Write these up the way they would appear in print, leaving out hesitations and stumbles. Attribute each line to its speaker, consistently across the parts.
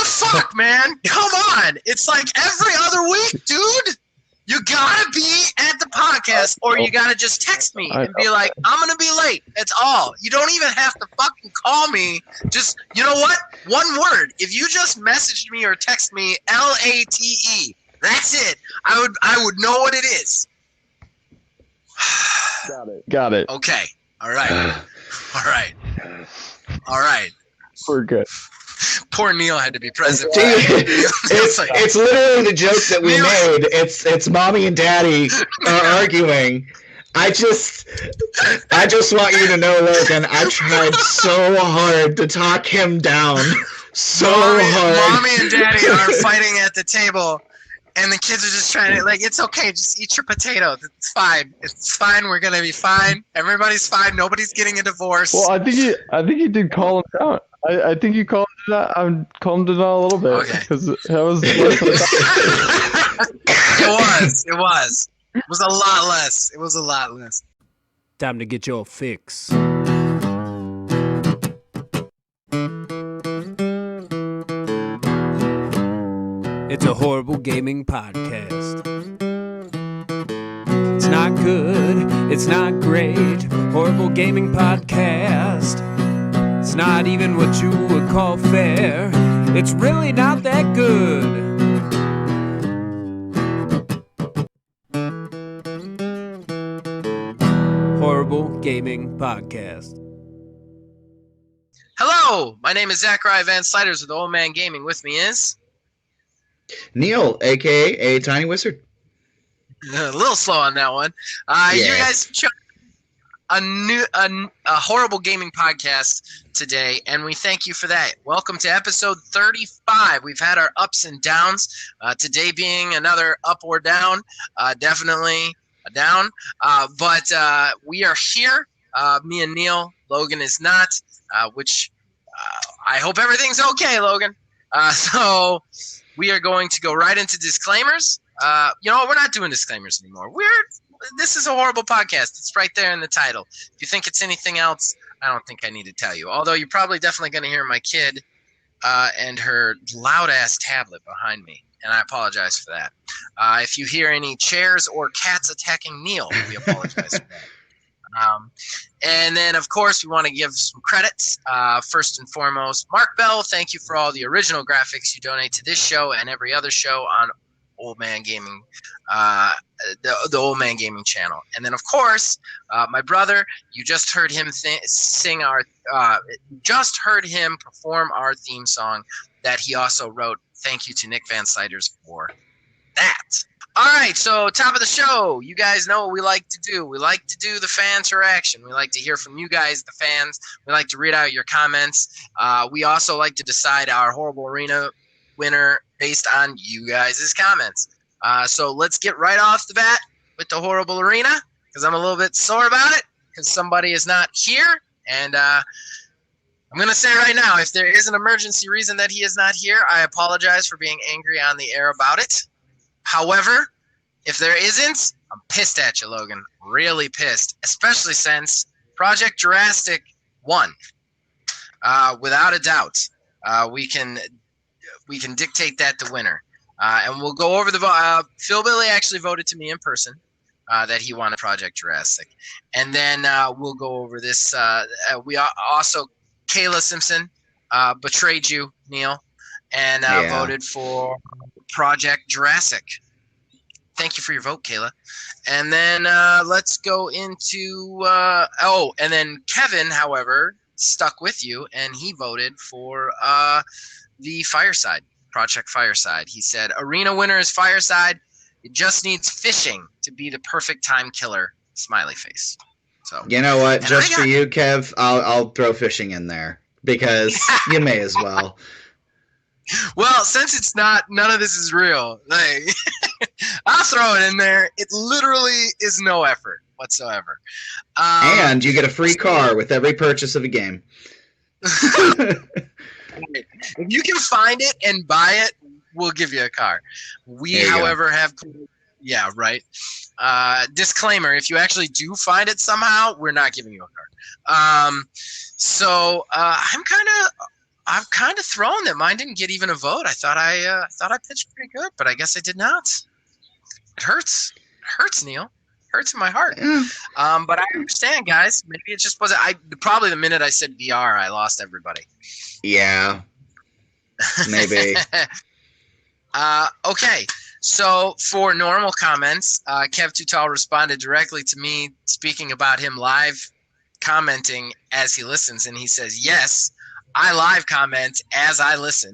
Speaker 1: fuck, man? Come on. It's like every other week, dude. You gotta be at the podcast, or you gotta just text me and be like, I'm gonna be late. That's all. You don't even have to fucking call me. Just, you know what? One word. If you just messaged me or text me LATE, that's it. I would know what it is.
Speaker 2: Got it.
Speaker 1: Okay. All right.
Speaker 2: We're good.
Speaker 1: Poor Neil had to be present.
Speaker 3: It's literally the joke that we made. It's mommy and daddy are arguing. I just want you to know, Logan, I tried so hard to talk him down. Hard.
Speaker 1: Mommy and daddy are fighting at the table, and the kids are just trying to, like, it's okay, just eat your potatoes. It's fine. It's fine. We're gonna be fine. Everybody's fine. Nobody's getting a divorce.
Speaker 2: Well, I think you did call him down. I think you calmed it down. I calmed it down a little bit.
Speaker 1: Okay.
Speaker 2: Because that was.
Speaker 1: It was. It was a lot less. It was a lot less.
Speaker 4: Time to get your fix. It's a horrible gaming podcast. It's not good. It's not great. Horrible gaming podcast. It's not even what you would call fair. It's really not that good. Horrible Gaming Podcast.
Speaker 1: Hello, my name is Zachariah Van Sliders with Old Man Gaming. With me is
Speaker 3: Neil, a.k.a. A Tiny Wizard.
Speaker 1: a little slow on that one. You guys chose a horrible gaming podcast today, and we thank you for that. Welcome to episode 35. We've had our ups and downs. Today being another up or down, definitely a down. But we are here. Me and Neil. Logan is not, which I hope everything's okay, Logan. So we are going to go right into disclaimers. You know what? We're not doing disclaimers anymore. This is a horrible podcast. It's right there in the title. If you think it's anything else, I don't think I need to tell you. Although you're probably definitely going to hear my kid and her loud-ass tablet behind me, and I apologize for that. If you hear any chairs or cats attacking Neil, we apologize for that. And then, of course, we want to give some credits. First and foremost, Mark Bell, thank you for all the original graphics you donate to this show and every other show on Old Man Gaming, the Old Man Gaming channel. And then, of course, my brother, you just heard him perform our theme song that he also wrote. Thank you to Nick Van Siders for that. All right, so top of the show, you guys know what we like to do. We like to do the fan interaction. We like to hear from you guys, the fans. We like to read out your comments. We also like to decide our Horrible Arena winner based on you guys' comments. So let's get right off the bat with the Horrible Arena, because I'm a little bit sore about it, because somebody is not here. And I'm going to say right now, if there is an emergency reason that he is not here, I apologize for being angry on the air about it. However, if there isn't, I'm pissed at you, Logan. Really pissed, especially since Project Jurassic won. Without a doubt, we can dictate that the winner. And we'll go over the vote. Phil Billy actually voted to me in person that he wanted Project Jurassic. And then we'll go over this. We also, Kayla Simpson betrayed you, Neil, and voted for Project Jurassic. Thank you for your vote, Kayla. And then let's go into and then Kevin, however, stuck with you, and he voted for the Fireside, Project Fireside. He said, arena winner is Fireside. It just needs fishing to be the perfect time killer, smiley face. So
Speaker 3: you know what? Just for you, Kev, I'll throw fishing in there because you may as well.
Speaker 1: Well, since it's not, none of this is real. Like, I'll throw it in there. It literally is no effort whatsoever.
Speaker 3: And you get a free car with every purchase of a game.
Speaker 1: If you can find it and buy it, we'll give you a car. We, however, have... Yeah, right. Disclaimer, if you actually do find it somehow, we're not giving you a car. So I'm kind of I'm kind of thrown that mine didn't get even a vote. I thought I pitched pretty good, but I guess I did not. It hurts. It hurts, Neil. It hurts in my heart.
Speaker 3: Yeah.
Speaker 1: But I understand, guys. Maybe it just wasn't. Probably the minute I said VR, I lost everybody.
Speaker 3: Yeah. Maybe.
Speaker 1: Okay. So for normal comments, Kev Tutal responded directly to me speaking about him live commenting as he listens, and he says, "Yes, I live comment as I listen."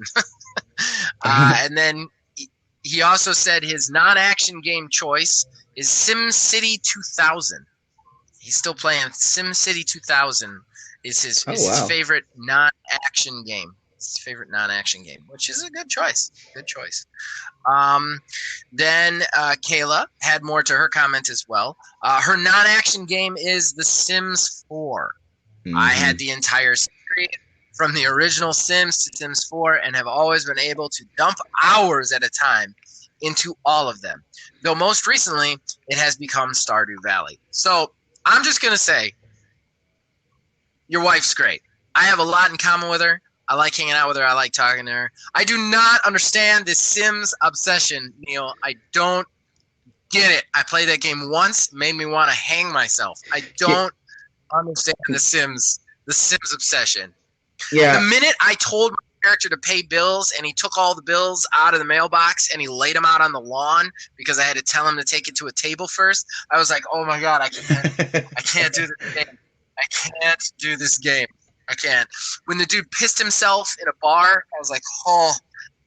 Speaker 1: And then he also said his non-action game choice is SimCity 2000. He's still playing SimCity 2000. Is his favorite non-action game. His favorite non-action game, which is a good choice. Good choice. Then Kayla had more to her comment as well. Her non-action game is The Sims 4. Mm-hmm. I had the entire series from the original Sims to Sims 4 and have always been able to dump hours at a time into all of them. Though most recently, it has become Stardew Valley. So I'm just going to say, your wife's great. I have a lot in common with her. I like hanging out with her. I like talking to her. I do not understand this Sims obsession, Neil. I don't get it. I played that game once, made me want to hang myself. I don't understand the Sims obsession.
Speaker 3: Yeah.
Speaker 1: The minute I told my character to pay bills and he took all the bills out of the mailbox and he laid them out on the lawn because I had to tell him to take it to a table first, I was like, oh my God, I can't do this game. I can't do this game. I can't. When the dude pissed himself in a bar, I was like, oh,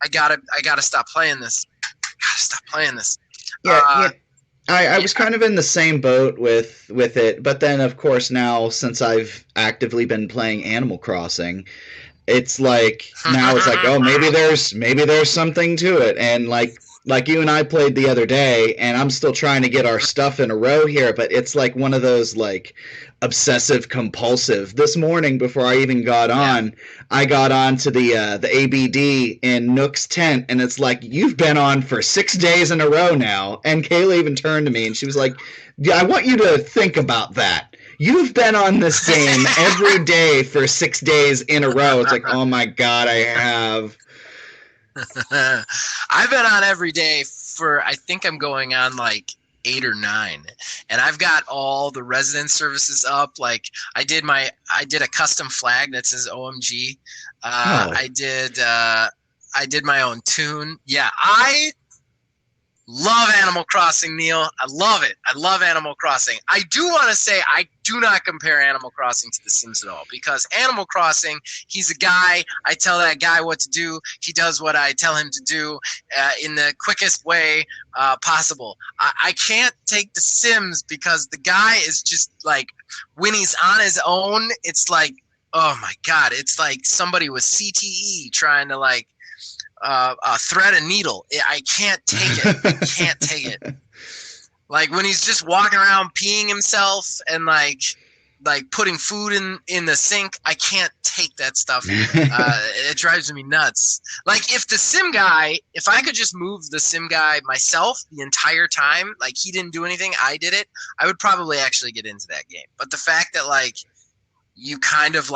Speaker 1: I gotta stop playing this. Gotta stop playing this.
Speaker 3: Yeah, I was kind of in the same boat with it, but then of course now since I've actively been playing Animal Crossing, it's like now it's like, oh, maybe there's something to it, and like you and I played the other day, and I'm still trying to get our stuff in a row here, but it's like one of those like obsessive compulsive. This morning before I even got on, I got on to the ABD in Nook's tent, and it's like, you've been on for 6 days in a row now. And Kayla even turned to me and she was like, yeah, I want you to think about that. You've been on this game every day for 6 days in a row. It's like, oh my God, I have.
Speaker 1: I've been on every day for, I think I'm going on like 8 or 9, and I've got all the resident services up. Like I did a custom flag that says OMG. I did my own tune. Yeah, I love Animal Crossing, Neil. I love it. I love Animal Crossing. I do want to say I do not compare Animal Crossing to The Sims at all, because Animal Crossing, he's a guy. I tell that guy what to do. He does what I tell him to do in the quickest way possible. I can't take The Sims because the guy is just like, when he's on his own, it's like, oh my God, it's like somebody with CTE trying to like thread a needle. I can't take it. I can't take it. Like when he's just walking around peeing himself and like putting food in the sink, I can't take that stuff. It drives me nuts. Like if I could just move the Sim guy myself the entire time, like he didn't do anything, I did it, I would probably actually get into that game. But the fact that like you're kind of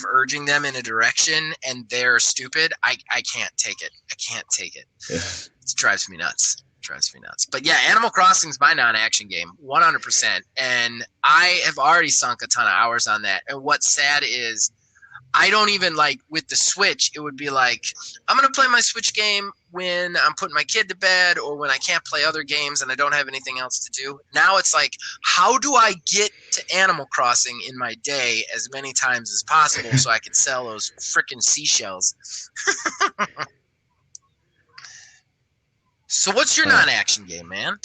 Speaker 1: urging them in a direction and they're stupid, I can't take it. I can't take it. Yeah. It drives me nuts. But yeah, Animal Crossing is my non-action game, 100%. And I have already sunk a ton of hours on that. And what's sad is I don't even like with the Switch, it would be like, I'm going to play my Switch game when I'm putting my kid to bed or when I can't play other games and I don't have anything else to do. Now it's like, how do I get to Animal Crossing in my day as many times as possible so I can sell those freaking seashells? So what's your non-action game, man?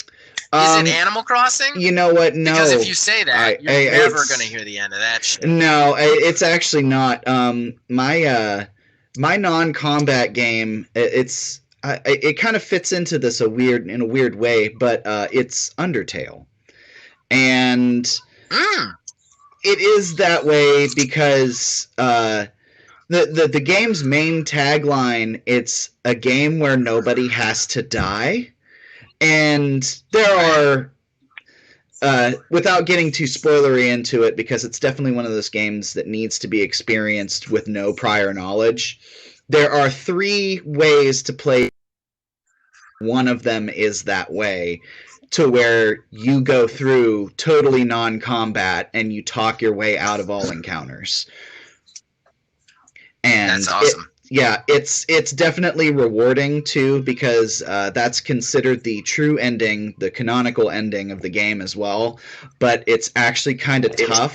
Speaker 1: Is it Animal Crossing?
Speaker 3: You know what? No.
Speaker 1: Because if you say that, you're never going to hear the end of that shit.
Speaker 3: No, it's actually not. My non-combat game, it kind of fits into this in a weird way, but it's Undertale. And it is that way because the game's main tagline, it's a game where nobody has to die. And there are without getting too spoilery into it, because it's definitely one of those games that needs to be experienced with no prior knowledge. There are 3 ways to play. One of them is that way, to where you go through totally non-combat and you talk your way out of all encounters. And
Speaker 1: that's awesome.
Speaker 3: It's definitely rewarding too, because that's considered the true ending, the canonical ending of the game as well. But it's actually kind of tough.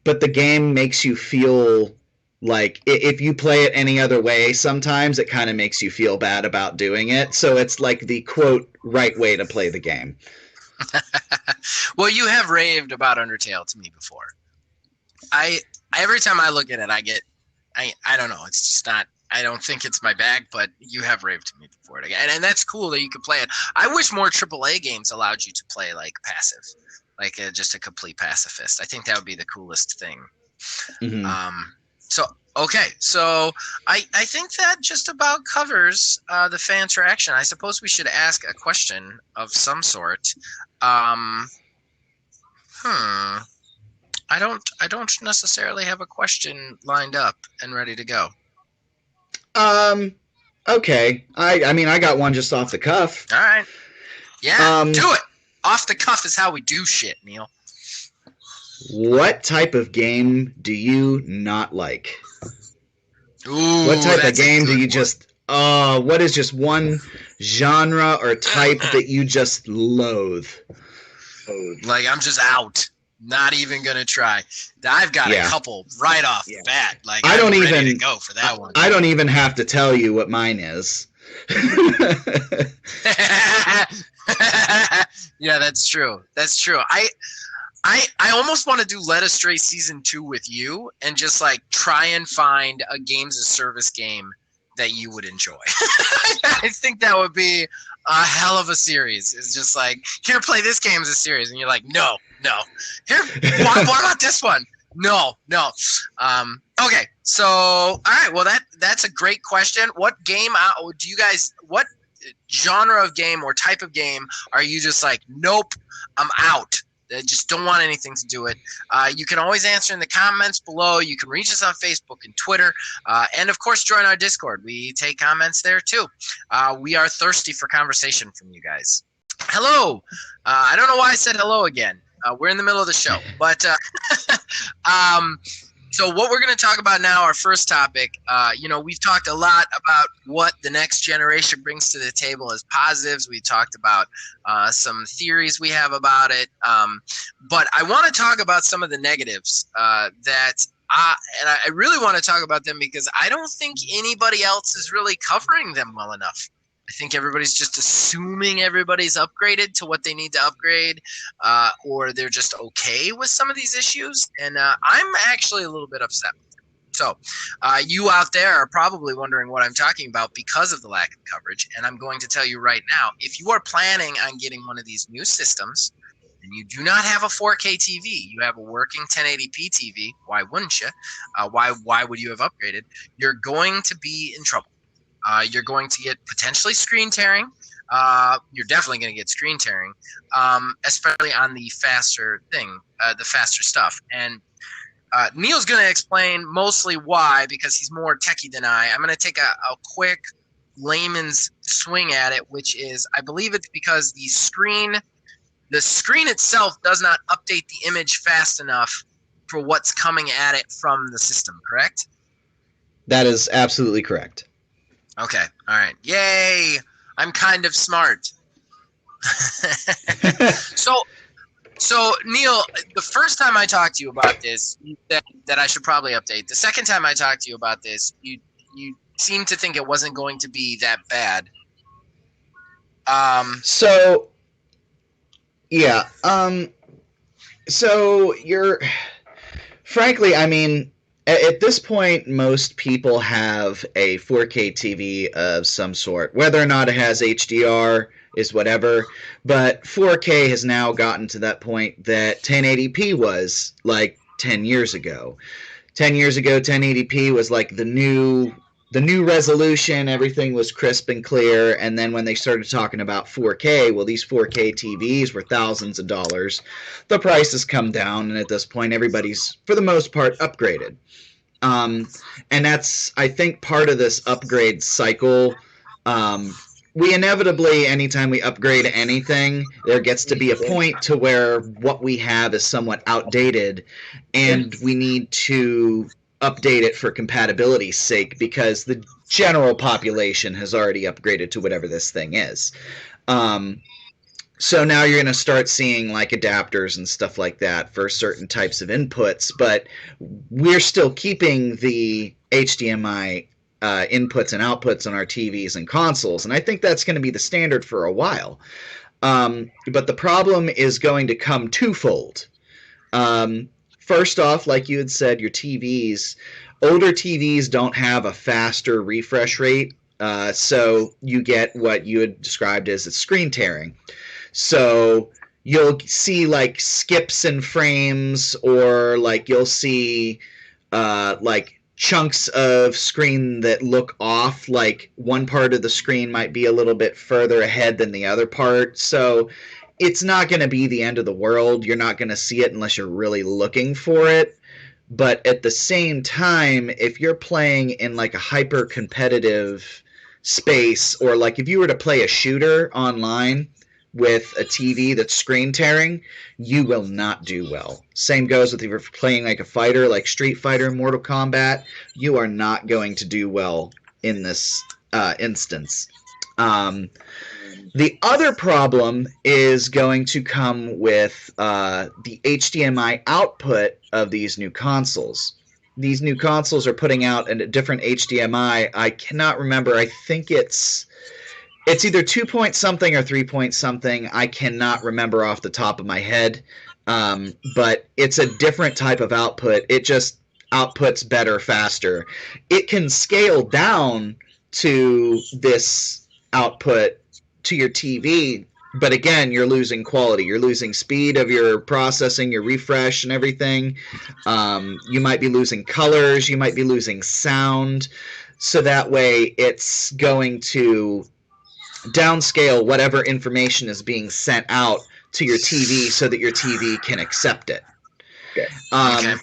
Speaker 3: But the game makes you feel like, if you play it any other way, sometimes it kind of makes you feel bad about doing it. So it's like the quote right way to play the game.
Speaker 1: Well, you have raved about Undertale to me before. Every time I look at it, I don't know. It's just not. I don't think it's my bag, but you have raved to me before it again, and that's cool that you could play it. I wish more AAA games allowed you to play like passive, like just a complete pacifist. I think that would be the coolest thing.
Speaker 3: Mm-hmm.
Speaker 1: So I think that just about covers the fan interaction. I suppose we should ask a question of some sort. I don't necessarily have a question lined up and ready to go.
Speaker 3: Okay. I mean, I got one just off the cuff.
Speaker 1: All right. Yeah, do it. Off the cuff is how we do shit, Neil.
Speaker 3: What type of game do you not like?
Speaker 1: Ooh,
Speaker 3: what type of game do you just... what is just one genre or type that you just loathe?
Speaker 1: Like, I'm just out. Not even gonna try. I've got a couple right off the bat. Like, I'm ready to go for that one.
Speaker 3: I don't even have to tell you what mine is.
Speaker 1: Yeah, that's true. That's true. I almost want to do Led Astray Season 2 with you and just like try and find a games as service game that you would enjoy. I think that would be a hell of a series. It's just like, here, play this game as a series. And you're like, no. Here, what about this one? No. Okay, so, all right, well, that's a great question. What game do you guys, what genre of game or type of game are you just like, nope, I'm out? I just don't want anything to do with it. You can always answer in the comments below. You can reach us on Facebook and Twitter. And, of course, join our Discord. We take comments there, too. We are thirsty for conversation from you guys. Hello. I don't know why I said hello again. We're in the middle of the show. But so what we're going to talk about now, our first topic, we've talked a lot about what the next generation brings to the table as positives. We talked about some theories we have about it. But I want to talk about some of the negatives and I really want to talk about them because I don't think anybody else is really covering them well enough. I think everybody's just assuming everybody's upgraded to what they need to upgrade, or they're just okay with some of these issues. And I'm actually a little bit upset with it. So you out there are probably wondering what I'm talking about because of the lack of coverage. And I'm going to tell you right now, if you are planning on getting one of these new systems and you do not have a 4K TV, you have a working 1080p TV, why wouldn't you? Why would you have upgraded? You're going to be in trouble. You're going to get potentially screen tearing. You're definitely going to get screen tearing, especially on the faster stuff. And Neil's going to explain mostly why, because he's more techie than I. I'm going to take a quick layman's swing at it, which is, I believe it's because the screen itself does not update the image fast enough for what's coming at it from the system, correct?
Speaker 3: That is absolutely correct.
Speaker 1: Okay, all right. Yay! I'm kind of smart. So Neil, the first time I talked to you about this, you said that I should probably update. The second time I talked to you about this, you seemed to think it wasn't going to be that bad.
Speaker 3: So you're, frankly, I mean, at this point, most people have a 4K TV of some sort. Whether or not it has HDR is whatever, but 4K has now gotten to that point that 1080p was like 10 years ago. 10 years ago, 1080p was like the new the new resolution, everything was crisp and clear. And then when they started talking about 4K, well, these 4K TVs were thousands of dollars. The prices come down, and at this point, everybody's, for the most part, upgraded. And that's, I think, part of this upgrade cycle. We inevitably, anytime we upgrade anything, there gets to be a point to where what we have is somewhat outdated, and we need to update it for compatibility's sake, because the general population has already upgraded to whatever this thing is. So now you're going to start seeing like adapters and stuff like that for certain types of inputs, but we're still keeping the HDMI inputs and outputs on our TVs and consoles, and I think that's going to be the standard for a while. But the problem is going to come twofold. First off, like you had said, your TVs, older TVs don't have a faster refresh rate, so you get what you had described as a screen tearing. So you'll see like skips in frames, or like you'll see like chunks of screen that look off, like one part of the screen might be a little bit further ahead than the other part. So it's not going to be the end of the world. You're not going to see it unless you're really looking for it. But at the same time, if you're playing in like a hyper competitive space, or like if you were to play a shooter online with a TV that's screen tearing, you will not do well. Same goes with if you're playing like a fighter, like Street Fighter, Mortal Kombat. You are not going to do well in this instance. The other problem is going to come with the HDMI output of these new consoles. These new consoles are putting out a different HDMI. I cannot remember. I think it's either 2 point something or 3 point something. I cannot remember off the top of my head. But it's a different type of output. It just outputs better, faster. It can scale down to this output to your TV, but again, you're losing quality. You're losing speed of your processing, your refresh and everything. You might be losing colors. You might be losing sound. So that way it's going to downscale whatever information is being sent out to your TV so that your TV can accept it. Okay.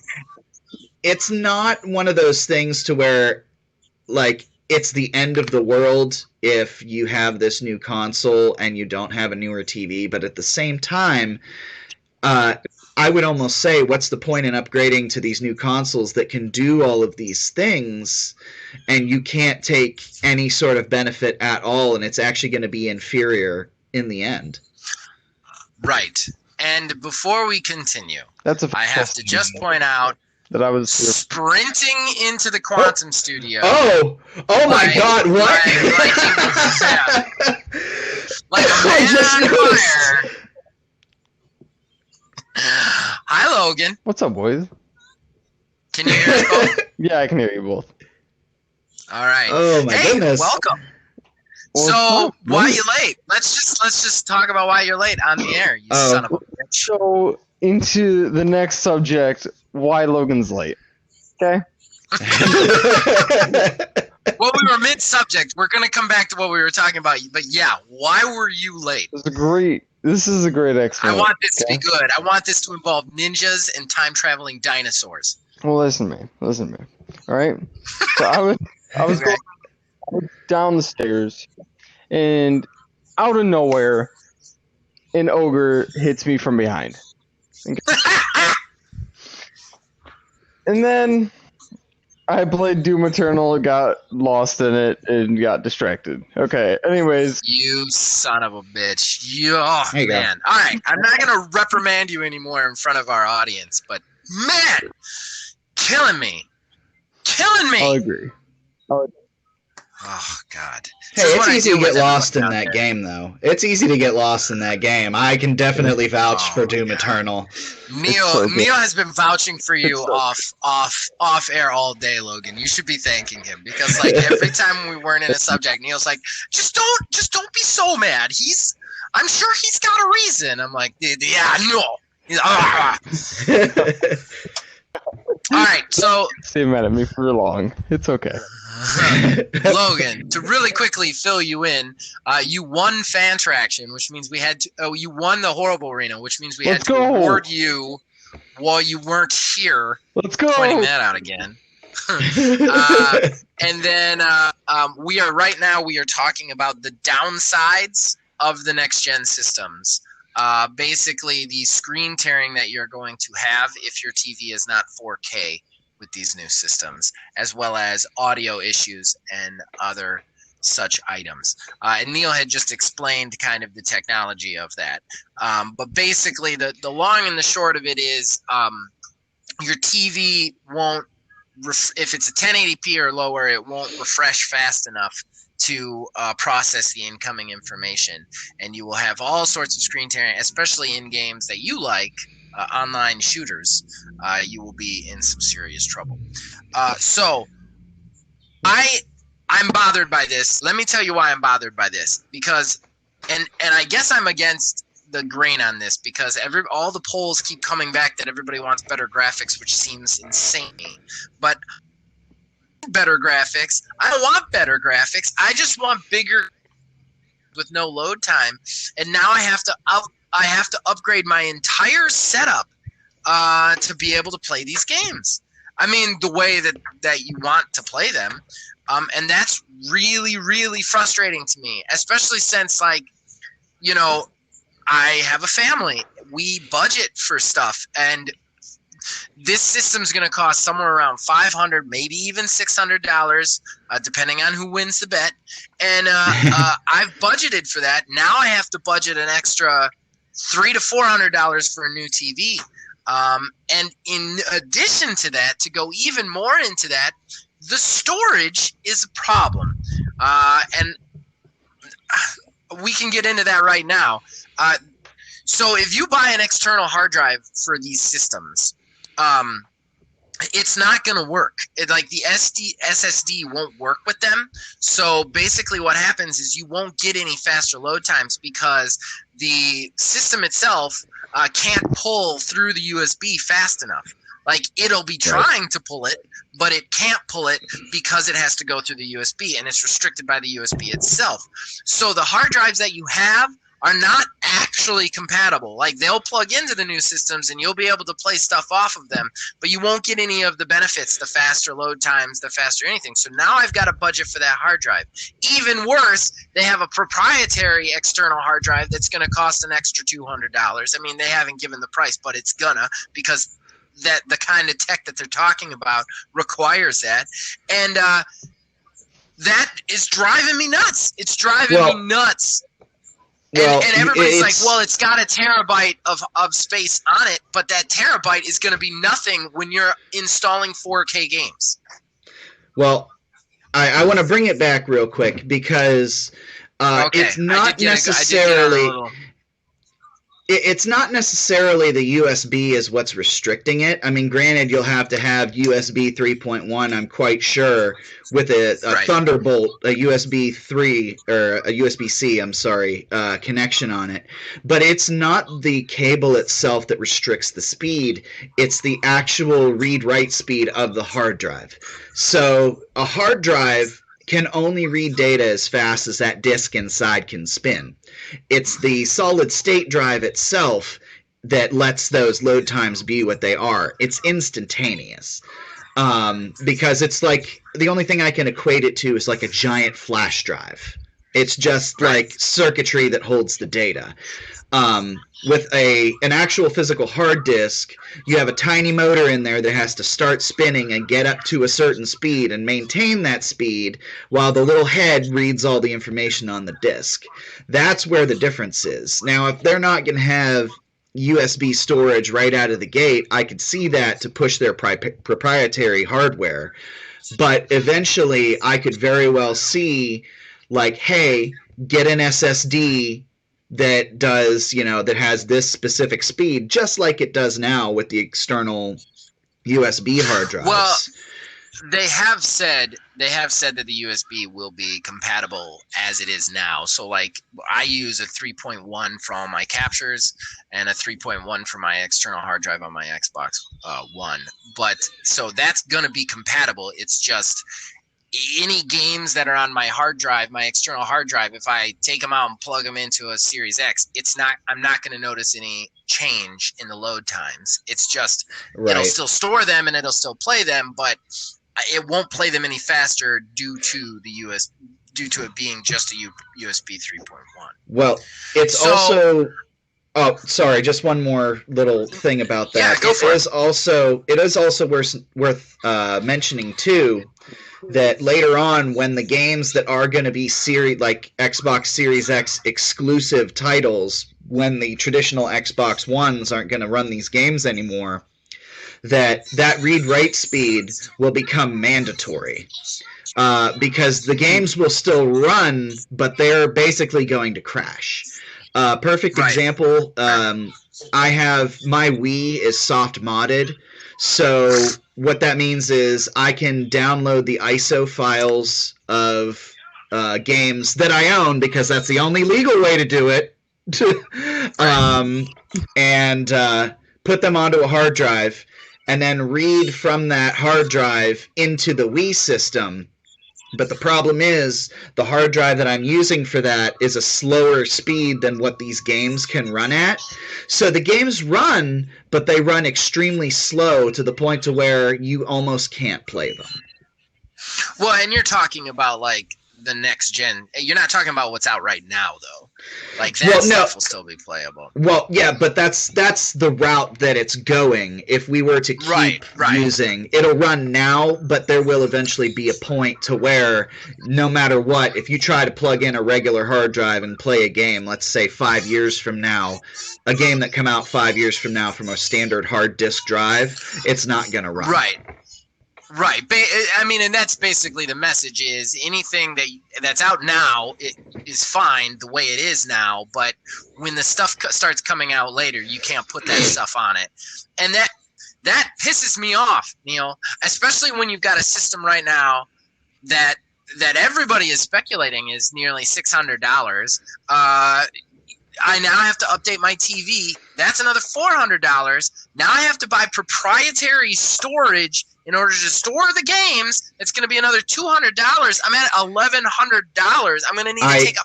Speaker 3: It's not one of those things to where, like, it's the end of the world if you have this new console and you don't have a newer TV, but at the same time, I would almost say, what's the point in upgrading to these new consoles that can do all of these things, and you can't take any sort of benefit at all, and it's actually going to be inferior in the end?
Speaker 1: Right. And before we continue, I have to just point out
Speaker 2: that I was
Speaker 1: sprinting into the Quantum Studio.
Speaker 3: Oh my God! What?
Speaker 1: Like a man on fire. Hi, Logan.
Speaker 2: What's up, boys?
Speaker 1: Can you hear us both?
Speaker 2: Yeah, I can hear you both.
Speaker 1: All right.
Speaker 3: Oh my goodness!
Speaker 1: Welcome. So, why are you late? Let's just talk about why you're late on the air, you son of a bitch.
Speaker 2: So, into the next subject, why Logan's late. Okay?
Speaker 1: Well, we were mid-subject. We're going to come back to what we were talking about. But yeah, why were you late?
Speaker 2: This is a great explanation.
Speaker 1: I want this to be good. I want this to involve ninjas and time-traveling dinosaurs.
Speaker 2: Well, listen to me. All right? So I was going down the stairs, and out of nowhere, an ogre hits me from behind. And then I played Doom Eternal, got lost in it, and got distracted. Okay, anyways.
Speaker 1: You son of a bitch. Man. All right, I'm not going to reprimand you anymore in front of our audience, but man, killing me.
Speaker 2: I'll agree.
Speaker 1: Oh, God.
Speaker 3: Hey, it's easy to get lost in that game, though. It's easy to get lost in that game. I can definitely vouch for Doom Eternal.
Speaker 1: Neil has been vouching for you off air all day, Logan. You should be thanking him, because like every time we weren't in a subject, Neil's like, just don't be so mad. I'm sure he's got a reason. I'm like, yeah, no. All right, so
Speaker 2: stay mad at me for long. It's okay.
Speaker 1: Logan, to really quickly fill you in, you won fan traction, which means we had to. Oh, you won the horrible arena, which means we
Speaker 2: Let's
Speaker 1: had to
Speaker 2: go.
Speaker 1: award you while you weren't here.
Speaker 2: Let's go.
Speaker 1: Pointing that out again. And then we are talking about the downsides of the next gen systems. Basically, the screen tearing that you're going to have if your TV is not 4K with these new systems, as well as audio issues and other such items. And Neil had just explained kind of the technology of that. But basically, the long and the short of it is your TV won't, if it's a 1080p or lower, it won't refresh fast enough to process the incoming information. And you will have all sorts of screen tearing, especially in games that you like, online shooters. You will be in some serious trouble. So I'm bothered by this. Let me tell you why I'm bothered by this. Because, and I guess I'm against the grain on this, because all the polls keep coming back that everybody wants better graphics, which seems insane. But better graphics. I don't want better graphics. I just want bigger with no load time. And now I have to upgrade my entire setup to be able to play these games. I mean, the way that you want to play them. And that's really, really frustrating to me, especially since, like, you know, I have a family. We budget for stuff, and this system's going to cost somewhere around $500, maybe even $600, depending on who wins the bet. And I've budgeted for that. Now I have to budget an extra $300 to $400 for a new TV. And in addition to that, to go even more into that, the storage is a problem. And we can get into that right now. So if you buy an external hard drive for these systems, it's not going to work. Like the SSD won't work with them. So basically what happens is you won't get any faster load times because the system itself can't pull through the USB fast enough. Like, it'll be trying to pull it, but it can't pull it because it has to go through the USB, and it's restricted by the USB itself. So the hard drives that you have are not actually compatible. Like, they'll plug into the new systems and you'll be able to play stuff off of them, but you won't get any of the benefits, the faster load times, the faster anything. So now I've got a budget for that hard drive. Even worse, they have a proprietary external hard drive that's going to cost an extra $200. I mean, they haven't given the price, but it's gonna, because that the kind of tech that they're talking about requires that. And that is driving me nuts. It's driving me nuts. And everybody's like, well, it's got a terabyte of space on it, but that terabyte is going to be nothing when you're installing 4K games.
Speaker 3: Well, I want to bring it back real quick because it's not necessarily... It's not necessarily the USB is what's restricting it. I mean, granted, you'll have to have USB 3.1, I'm quite sure, with a Thunderbolt, a USB 3, or a USB-C, I'm sorry, connection on it. But it's not the cable itself that restricts the speed. It's the actual read-write speed of the hard drive. So a hard drive can only read data as fast as that disk inside can spin. It's the solid state drive itself that lets those load times be what they are. It's instantaneous. Because it's like, the only thing I can equate it to is like a giant flash drive. It's just like circuitry that holds the data. With an actual physical hard disk, you have a tiny motor in there that has to start spinning and get up to a certain speed and maintain that speed while the little head reads all the information on the disk. That's where the difference is. Now, if they're not going to have USB storage right out of the gate, I could see that to push their proprietary hardware. But eventually, I could very well see, like, hey, get an SSD that does, that has this specific speed, just like it does now with the external USB hard drives.
Speaker 1: Well, they have said that the USB will be compatible as it is now. So, like, I use a 3.1 for all my captures and a 3.1 for my external hard drive on my Xbox One. But so that's going to be compatible. It's just any games that are on my hard drive, my external hard drive, if I take them out and plug them into a Series X, I'm not going to notice any change in the load times. It's just, it'll still store them and it'll still play them, but it won't play them any faster due to it being just a USB 3.1.
Speaker 3: Well, it's also. Oh, sorry. Just one more little thing about that.
Speaker 1: Yeah, go for it.
Speaker 3: It is also worth mentioning too that later on, when the games that are going to be like Xbox Series X exclusive titles, when the traditional Xbox Ones aren't going to run these games anymore, that read-write speed will become mandatory. Because the games will still run, but they're basically going to crash. Perfect example, I have my Wii is soft modded, so what that means is I can download the ISO files of games that I own, because that's the only legal way to do it, and put them onto a hard drive, and then read from that hard drive into the Wii system. But the problem is the hard drive that I'm using for that is a slower speed than what these games can run at. So the games run, but they run extremely slow to the point to where you almost can't play them.
Speaker 1: Well, and you're talking about like the next gen. You're not talking about what's out right now, though. Like that stuff will still be playable.
Speaker 3: Well, yeah, but that's the route that it's going. If we were to keep using, it'll run now, but there will eventually be a point to where no matter what, if you try to plug in a regular hard drive and play a game, let's say 5 years from now, a game that come out 5 years from now from a standard hard disk drive, it's not going to run.
Speaker 1: Right. I mean, and that's basically the message is anything that's out now is fine the way it is now, but when the stuff starts coming out later, you can't put that stuff on it. And that pisses me off, Neil, especially when you've got a system right now that everybody is speculating is nearly $600. I now have to update my TV. That's another $400. Now I have to buy proprietary storage in order to store the games. It's going to be another $200. I'm at $1,100. I'm going to need to take a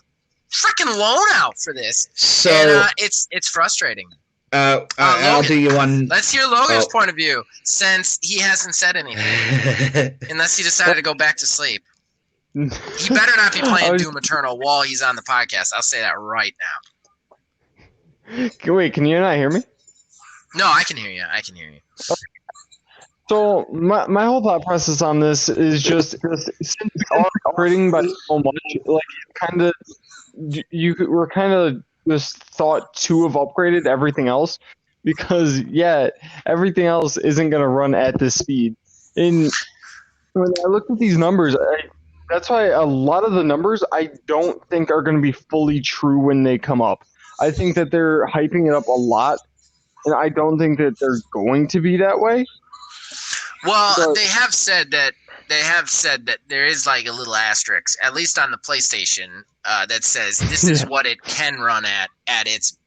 Speaker 1: freaking loan out for this.
Speaker 3: So
Speaker 1: and, it's frustrating.
Speaker 3: I'll do you one.
Speaker 1: Let's hear Logan's point of view, since he hasn't said anything, unless he decided to go back to sleep. He better not be playing Doom Eternal while he's on the podcast. I'll say that right now.
Speaker 2: Wait, can you not hear me?
Speaker 1: No, I can hear you. Okay.
Speaker 2: So my whole thought process on this is just since all operating by so much, like kind of you were kind of just thought to have upgraded everything else, because everything else isn't going to run at this speed. And when I looked at these numbers, that's why a lot of the numbers I don't think are going to be fully true when they come up. I think that they're hyping it up a lot, and I don't think that they're going to be that way.
Speaker 1: Well, they have said that there is like a little asterisk, at least on the PlayStation, that says this is what it can run at its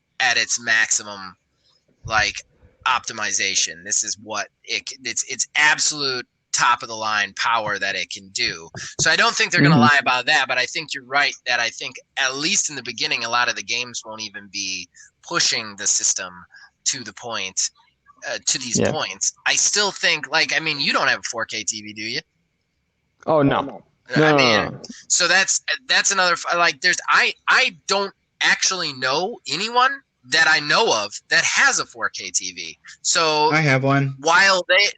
Speaker 1: maximum like optimization. This is what it's absolute top of the line power that it can do. So I don't think they're going to lie about that, but I think you're right that I think at least in the beginning a lot of the games won't even be pushing the system to the point to these points. I still think, like, I mean, you don't have a 4K TV, do you?
Speaker 2: Oh no.
Speaker 1: I mean, so that's another, like, I don't actually know anyone that I know of that has a 4K TV. So
Speaker 3: I have one.
Speaker 1: While they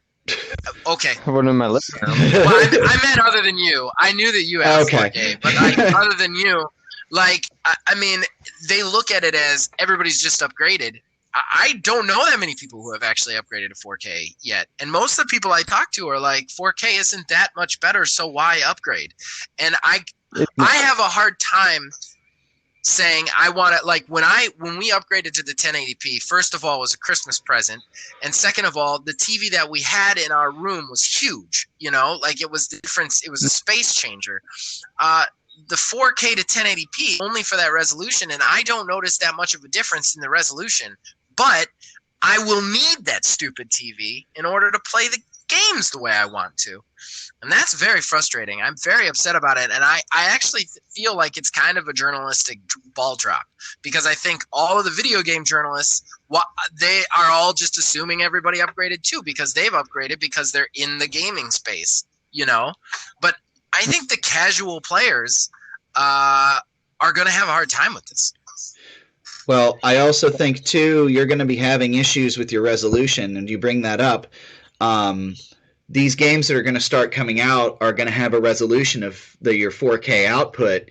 Speaker 1: okay.
Speaker 2: One in my living room.
Speaker 1: Well, I meant other than you. I knew that you have 4K, but like, other than you, like, I mean, they look at it as everybody's just upgraded. I don't know that many people who have actually upgraded to 4K yet. And most of the people I talk to are like, 4K isn't that much better, so why upgrade? And I have a hard time saying I want to, like, when we upgraded to the 1080p, first of all, it was a Christmas present, and second of all, the TV that we had in our room was huge, you know, like, it was the difference, it was a space changer. The 4K to 1080p only for that resolution, and I don't notice that much of a difference in the resolution, but I will need that stupid TV in order to play the games the way I want to. And that's very frustrating. I'm very upset about it. And I actually feel like it's kind of a journalistic ball drop, because I think all of the video game journalists, they are all just assuming everybody upgraded too, because they've upgraded because they're in the gaming space, you know? But I think the casual players are going to have a hard time with this.
Speaker 3: Well, I also think, too, you're going to be having issues with your resolution, and you bring that up. These games that are going to start coming out are going to have a resolution of your 4K output.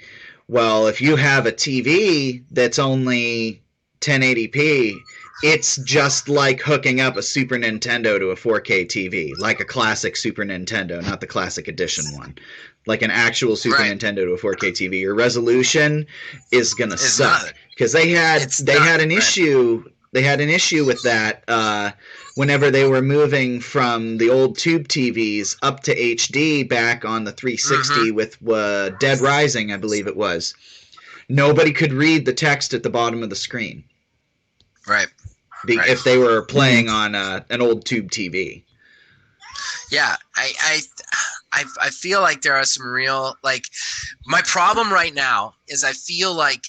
Speaker 3: Well, if you have a TV that's only 1080p, it's just like hooking up a Super Nintendo to a 4K TV, like a classic Super Nintendo, not the classic edition one. Like an actual Super Nintendo to a 4K TV. Your resolution is going to suck. Because they had an issue with that whenever they were moving from the old tube TVs up to HD back on the 360 with Dead Rising, I believe it was. Nobody could read the text at the bottom of the screen.
Speaker 1: Right.
Speaker 3: If they were playing on an old tube TV.
Speaker 1: Yeah, I feel like there are some real, like, my problem right now is I feel like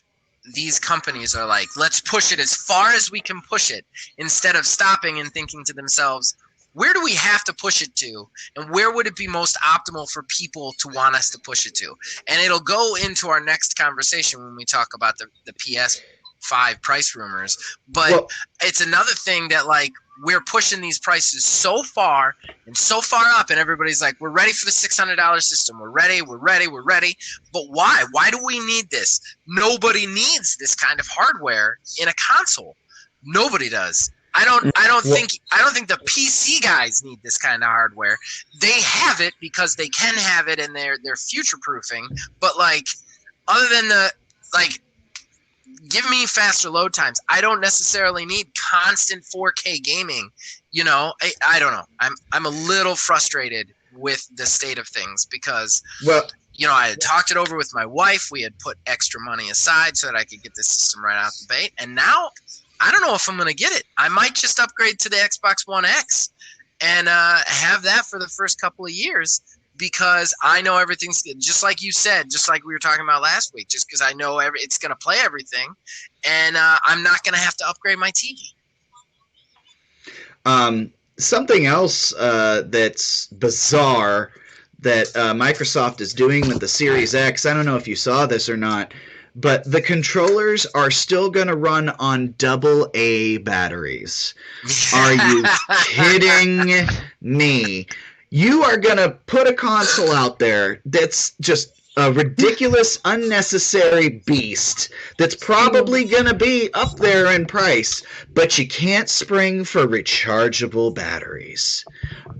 Speaker 1: these companies are like, let's push it as far as we can push it, instead of stopping and thinking to themselves, where do we have to push it to, and where would it be most optimal for people to want us to push it to? And it'll go into our next conversation when we talk about the PS5 price rumors. But it's another thing that, like, we're pushing these prices so far and so far up, and everybody's like, we're ready for the $600 system. We're ready. But why? Why do we need this? Nobody needs this kind of hardware in a console. Nobody does. I don't think the PC guys need this kind of hardware. They have it because they can have it, and they're future proofing. But, like, other than give me faster load times. I don't necessarily need constant 4K gaming. You know, I don't know. I'm a little frustrated with the state of things because, you know, I had talked it over with my wife. We had put extra money aside so that I could get this system right out the gate. And now I don't know if I'm going to get it. I might just upgrade to the Xbox One X and have that for the first couple of years, because I know everything's just like you said, just like we were talking about last week, just because I know it's going to play everything, and I'm not going to have to upgrade my TV.
Speaker 3: Something else that's bizarre that Microsoft is doing with the Series X, I don't know if you saw this or not, but the controllers are still going to run on AA batteries. Are you kidding me? You are going to put a console out there that's just a ridiculous, unnecessary beast that's probably going to be up there in price, but you can't spring for rechargeable batteries.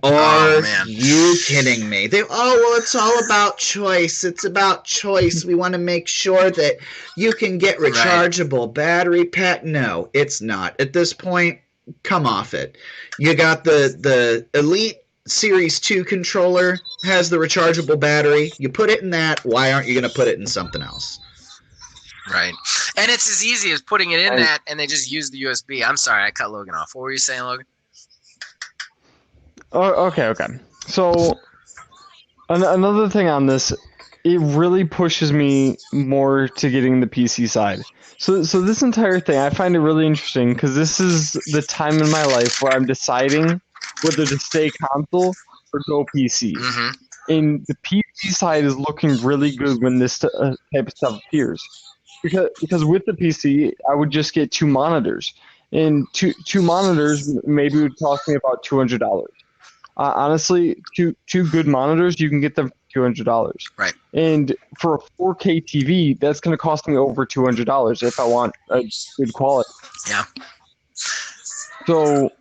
Speaker 3: Are you kidding me? It's all about choice. It's about choice. We want to make sure that you can get rechargeable battery pack. No, it's not. At this point, come off it. You got the Elite Series 2 controller, has the rechargeable battery. You put it in that. Why aren't you going to put it in something else?
Speaker 1: Right. And it's as easy as putting it in that, and they just use the USB. I'm sorry, I cut Logan off. What were you saying, Logan?
Speaker 2: Oh, okay. So another thing on this, it really pushes me more to getting the PC side. So this entire thing, I find it really interesting because this is the time in my life where I'm deciding whether to stay console or go PC.
Speaker 1: Mm-hmm.
Speaker 2: And the PC side is looking really good when this type of stuff appears. Because with the PC, I would just get two monitors. And two monitors maybe would cost me about $200. Honestly, two good monitors, you can get them for $200.
Speaker 1: Right.
Speaker 2: And for a 4K TV, that's going to cost me over $200 if I want a good quality.
Speaker 1: Yeah.
Speaker 2: So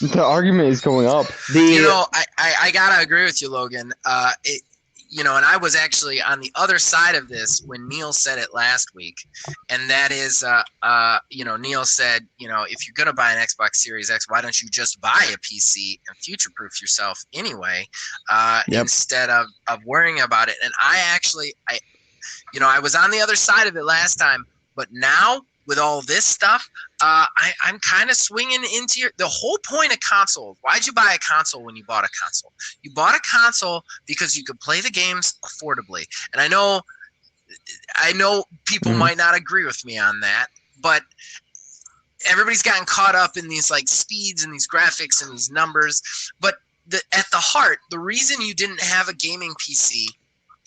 Speaker 2: the argument is going up.
Speaker 1: I gotta agree with you, Logan. And I was actually on the other side of this when Neil said it last week, and that is, Neil said, if you're gonna buy an Xbox Series X, why don't you just buy a PC and future-proof yourself anyway, instead of worrying about it. And I was on the other side of it last time, but now with all this stuff, I'm kind of swinging into the whole point of console. Why'd you buy a console when you bought a console? You bought a console because you could play the games affordably. And I know people might not agree with me on that, but everybody's gotten caught up in these like speeds and these graphics and these numbers. But at the heart, the reason you didn't have a gaming PC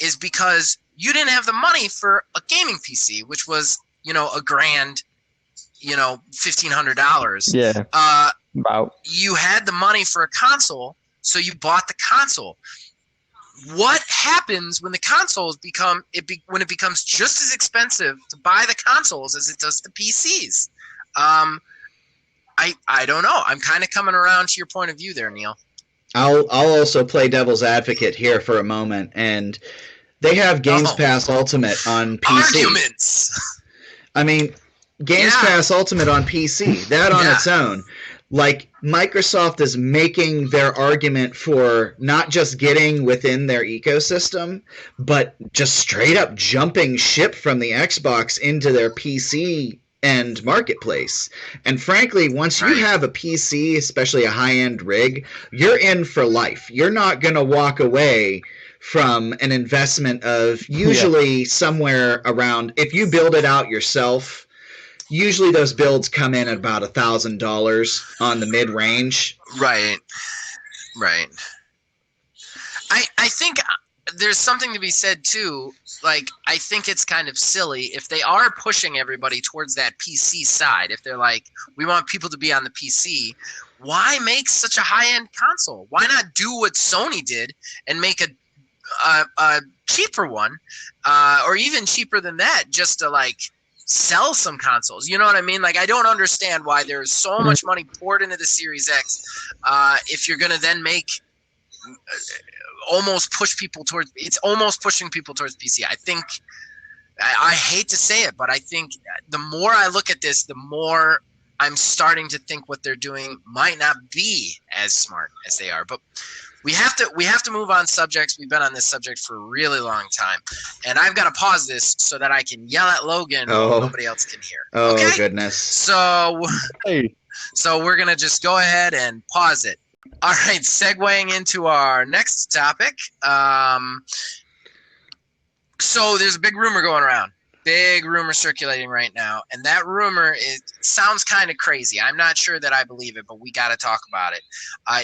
Speaker 1: is because you didn't have the money for a gaming PC, which was, a grand, $1,500.
Speaker 2: Yeah. About.
Speaker 1: You had the money for a console, so you bought the console. What happens when the consoles when it becomes just as expensive to buy the consoles as it does the PCs? I don't know. I'm kind of coming around to your point of view there, Neil.
Speaker 3: I'll also play devil's advocate here for a moment, and they have Games Pass Ultimate on PC.
Speaker 1: Arguments.
Speaker 3: I mean, Games Pass Ultimate on PC, that on its own. Like, Microsoft is making their argument for not just getting within their ecosystem, but just straight up jumping ship from the Xbox into their PC and marketplace. And frankly, once you have a PC, especially a high-end rig, you're in for life. You're not going to walk away from an investment of usually somewhere around, if you build it out yourself, usually those builds come in at about $1,000 on the mid-range.
Speaker 1: Right. I think there's something to be said too. Like, I think it's kind of silly if they are pushing everybody towards that PC side. If they're like, we want people to be on the PC, why make such a high-end console? Why not do what Sony did and make a cheaper one, or even cheaper than that, just to like sell some consoles? You know what I mean? Like, I don't understand why there's so much money poured into the Series X if you're going to then make almost pushing people towards PC. I think, I hate to say it, but I think the more I look at this, the more I'm starting to think what they're doing might not be as smart as they are. But we have to move on subjects. We've been on this subject for a really long time, and I've got to pause this so that I can yell at Logan when nobody else can hear.
Speaker 3: Oh,
Speaker 1: okay?
Speaker 3: Goodness.
Speaker 1: So we're gonna just go ahead and pause it. All right, segueing into our next topic. So there's a big rumor going around. Big rumor circulating right now, and that rumor sounds kind of crazy. I'm not sure that I believe it, but we got to talk about it.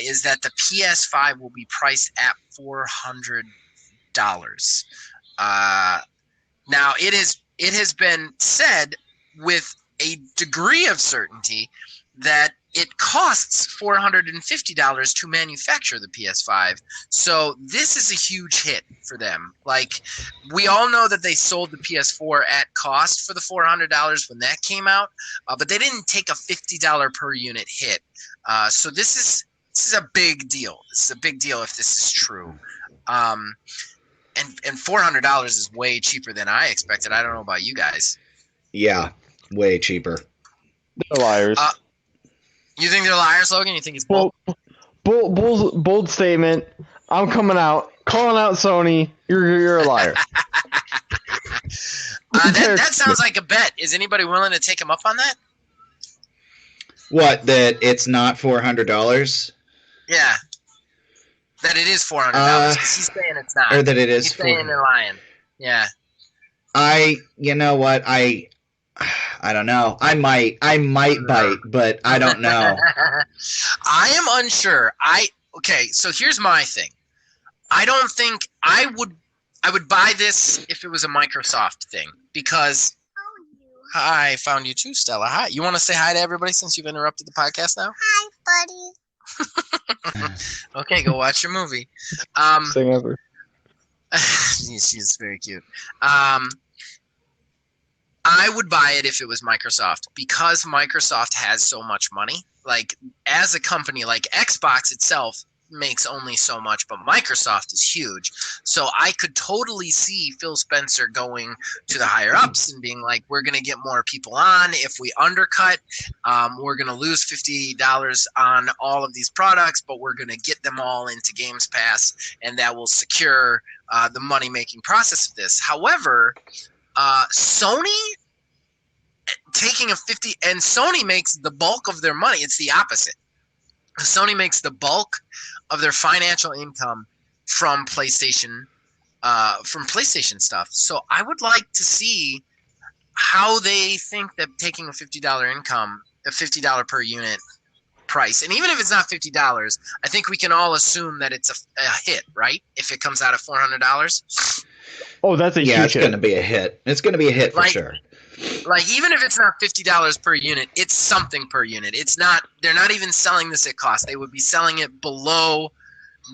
Speaker 1: Is that the PS5 will be priced at $400? Now it has been said with a degree of certainty that it costs $450 to manufacture the PS5. So this is a huge hit for them. Like, we all know that they sold the PS4 at cost for the $400 when that came out, but they didn't take a $50 per unit hit. So this is a big deal. This is a big deal if this is true. And $400 is way cheaper than I expected. I don't know about you guys.
Speaker 3: Yeah, way cheaper.
Speaker 2: They're liars.
Speaker 1: You think they're liars, Logan? You think it's bull?
Speaker 2: Bold statement. I'm coming out, calling out Sony. You're a liar.
Speaker 1: That sounds like a bet. Is anybody willing to take him up on that?
Speaker 3: What, that it's not $400?
Speaker 1: Yeah. That it is $400. Because he's saying it's not.
Speaker 3: Or that it is
Speaker 1: he's saying they're lying. Yeah.
Speaker 3: You know what, I don't know. I might bite, but I don't know.
Speaker 1: I am unsure. Okay, so here's my thing. I don't think I would buy this if it was a Microsoft thing, because I found you too, Stella. Hi. You want to say hi to everybody since you've interrupted the podcast now?
Speaker 5: Hi, buddy.
Speaker 1: Okay, go watch your movie.
Speaker 2: Sing ever.
Speaker 1: She's very cute. I would buy it if it was Microsoft, because Microsoft has so much money. Like, as a company, like Xbox itself makes only so much, but Microsoft is huge. So I could totally see Phil Spencer going to the higher ups and being like, we're going to get more people on. If we undercut, we're going to lose $50 on all of these products, but we're going to get them all into Games Pass, and that will secure the money-making process of this. However, Sony taking a 50, and Sony makes the bulk of their money. It's the opposite. Sony makes the bulk of their financial income from PlayStation stuff. So I would like to see how they think that taking a $50 per unit price, and even if it's not $50, I think we can all assume that it's a hit, right? If it comes out at $400.
Speaker 2: Oh, that's a huge hit.
Speaker 3: It's going to be a hit. It's going to be a hit for sure.
Speaker 1: Like, even if it's not $50 per unit, it's something per unit. It's not. They're not even selling this at cost. They would be selling it below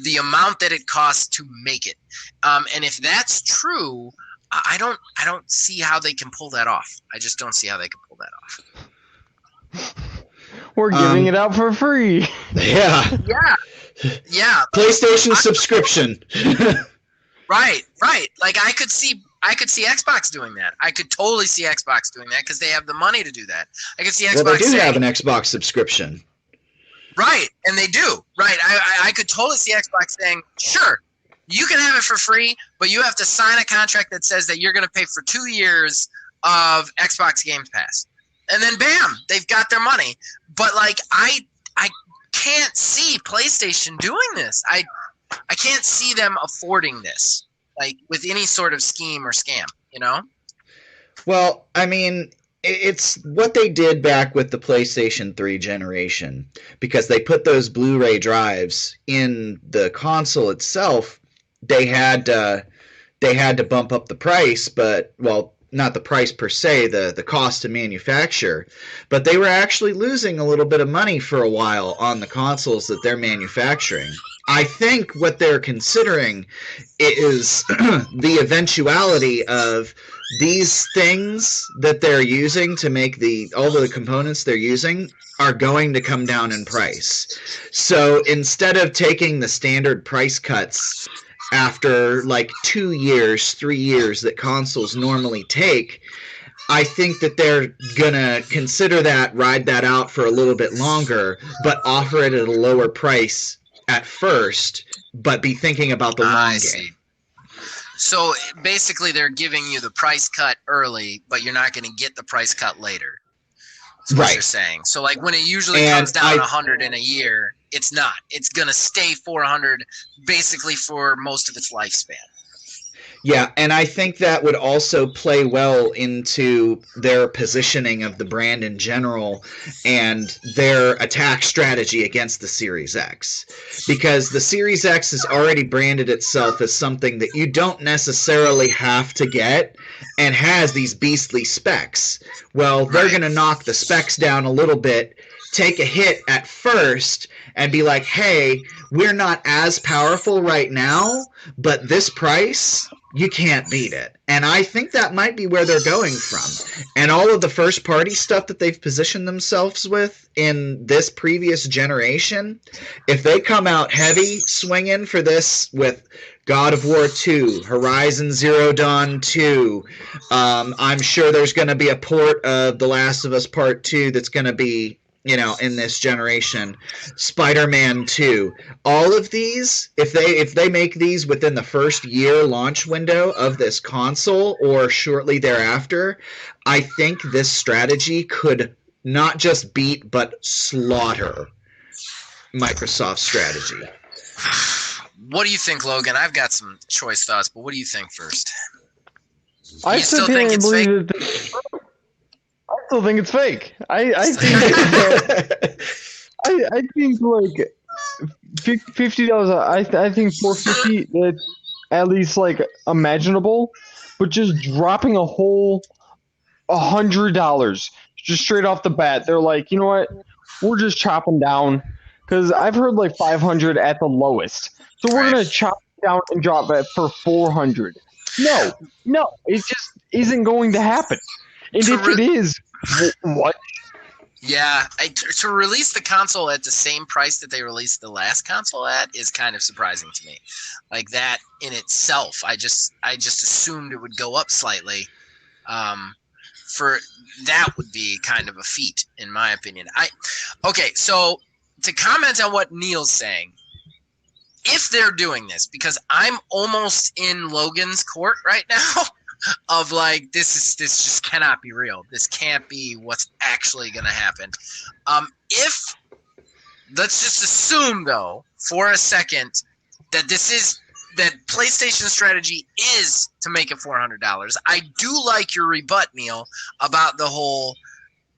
Speaker 1: the amount that it costs to make it. And if that's true, I don't see how they can pull that off. I just don't see how they can pull that off.
Speaker 2: We're giving it out for free.
Speaker 3: Yeah.
Speaker 1: Yeah.
Speaker 3: PlayStation subscription.
Speaker 1: Right. Like, I could see Xbox doing that. I could totally see Xbox doing that because they have the money to do that. I could see Xbox.
Speaker 3: Well, they do have an Xbox subscription.
Speaker 1: Right, and they do. Right, I could totally see Xbox saying, sure, you can have it for free, but you have to sign a contract that says that you're going to pay for 2 years of Xbox Game Pass. And then, bam, they've got their money. But, like, I can't see PlayStation doing this. I can't see them affording this, like, with any sort of scheme or scam, you know?
Speaker 3: Well, I mean, it's what they did back with the PlayStation 3 generation, because they put those Blu-ray drives in the console itself. They had to bump up the price, but, well, not the price per se, the cost to manufacture, but they were actually losing a little bit of money for a while on the consoles that they're manufacturing. I think what they're considering is the eventuality of these things that they're using to make all the components they're using are going to come down in price. So instead of taking the standard price cuts after like 2 years, 3 years that consoles normally take, I think that they're going to consider that, ride that out for a little bit longer, but offer it at a lower price at first, but be thinking about the long game.
Speaker 1: So basically they're giving you the price cut early, but you're not going to get the price cut later. That's what you're saying. So, like, when it usually comes down 100 in a year, it's not. It's going to stay 400 basically for most of its lifespan.
Speaker 3: Yeah, and I think that would also play well into their positioning of the brand in general and their attack strategy against the Series X. Because the Series X has already branded itself as something that you don't necessarily have to get and has these beastly specs. Well, they're going to knock the specs down a little bit, take a hit at first, and be like, hey, we're not as powerful right now, but this price, you can't beat it. And I think that might be where they're going from. And all of the first-party stuff that they've positioned themselves with in this previous generation, if they come out heavy swinging for this with God of War 2, Horizon Zero Dawn 2, I'm sure there's going to be a port of The Last of Us Part 2 that's going to be, you know, in this generation, Spider-Man 2. All of these, if they make these within the first year launch window of this console or shortly thereafter, I think this strategy could not just beat but slaughter Microsoft's strategy.
Speaker 1: What do you think, Logan? I've got some choice thoughts, but what do you think first?
Speaker 2: I still think it's fake? I still think it's fake. I think like $50. I think $450. That's at least like imaginable, but just dropping a whole $100 just straight off the bat, they're like, you know what? We're just chopping down, because I've heard like 500 at the lowest. So we're gonna chop it down and drop it for 400. No, it just isn't going to happen. And if it is, what?
Speaker 1: Yeah, to release the console at the same price that they released the last console at is kind of surprising to me. Like, that in itself, I just assumed it would go up slightly. For that would be kind of a feat, in my opinion. Okay, so to comment on what Neil's saying, if they're doing this, because I'm almost in Logan's court right now. of like this just cannot be real. This can't be what's actually going to happen. If let's just assume though for a second that that PlayStation's strategy is to make it $400. I do like your rebut, Neil, about the whole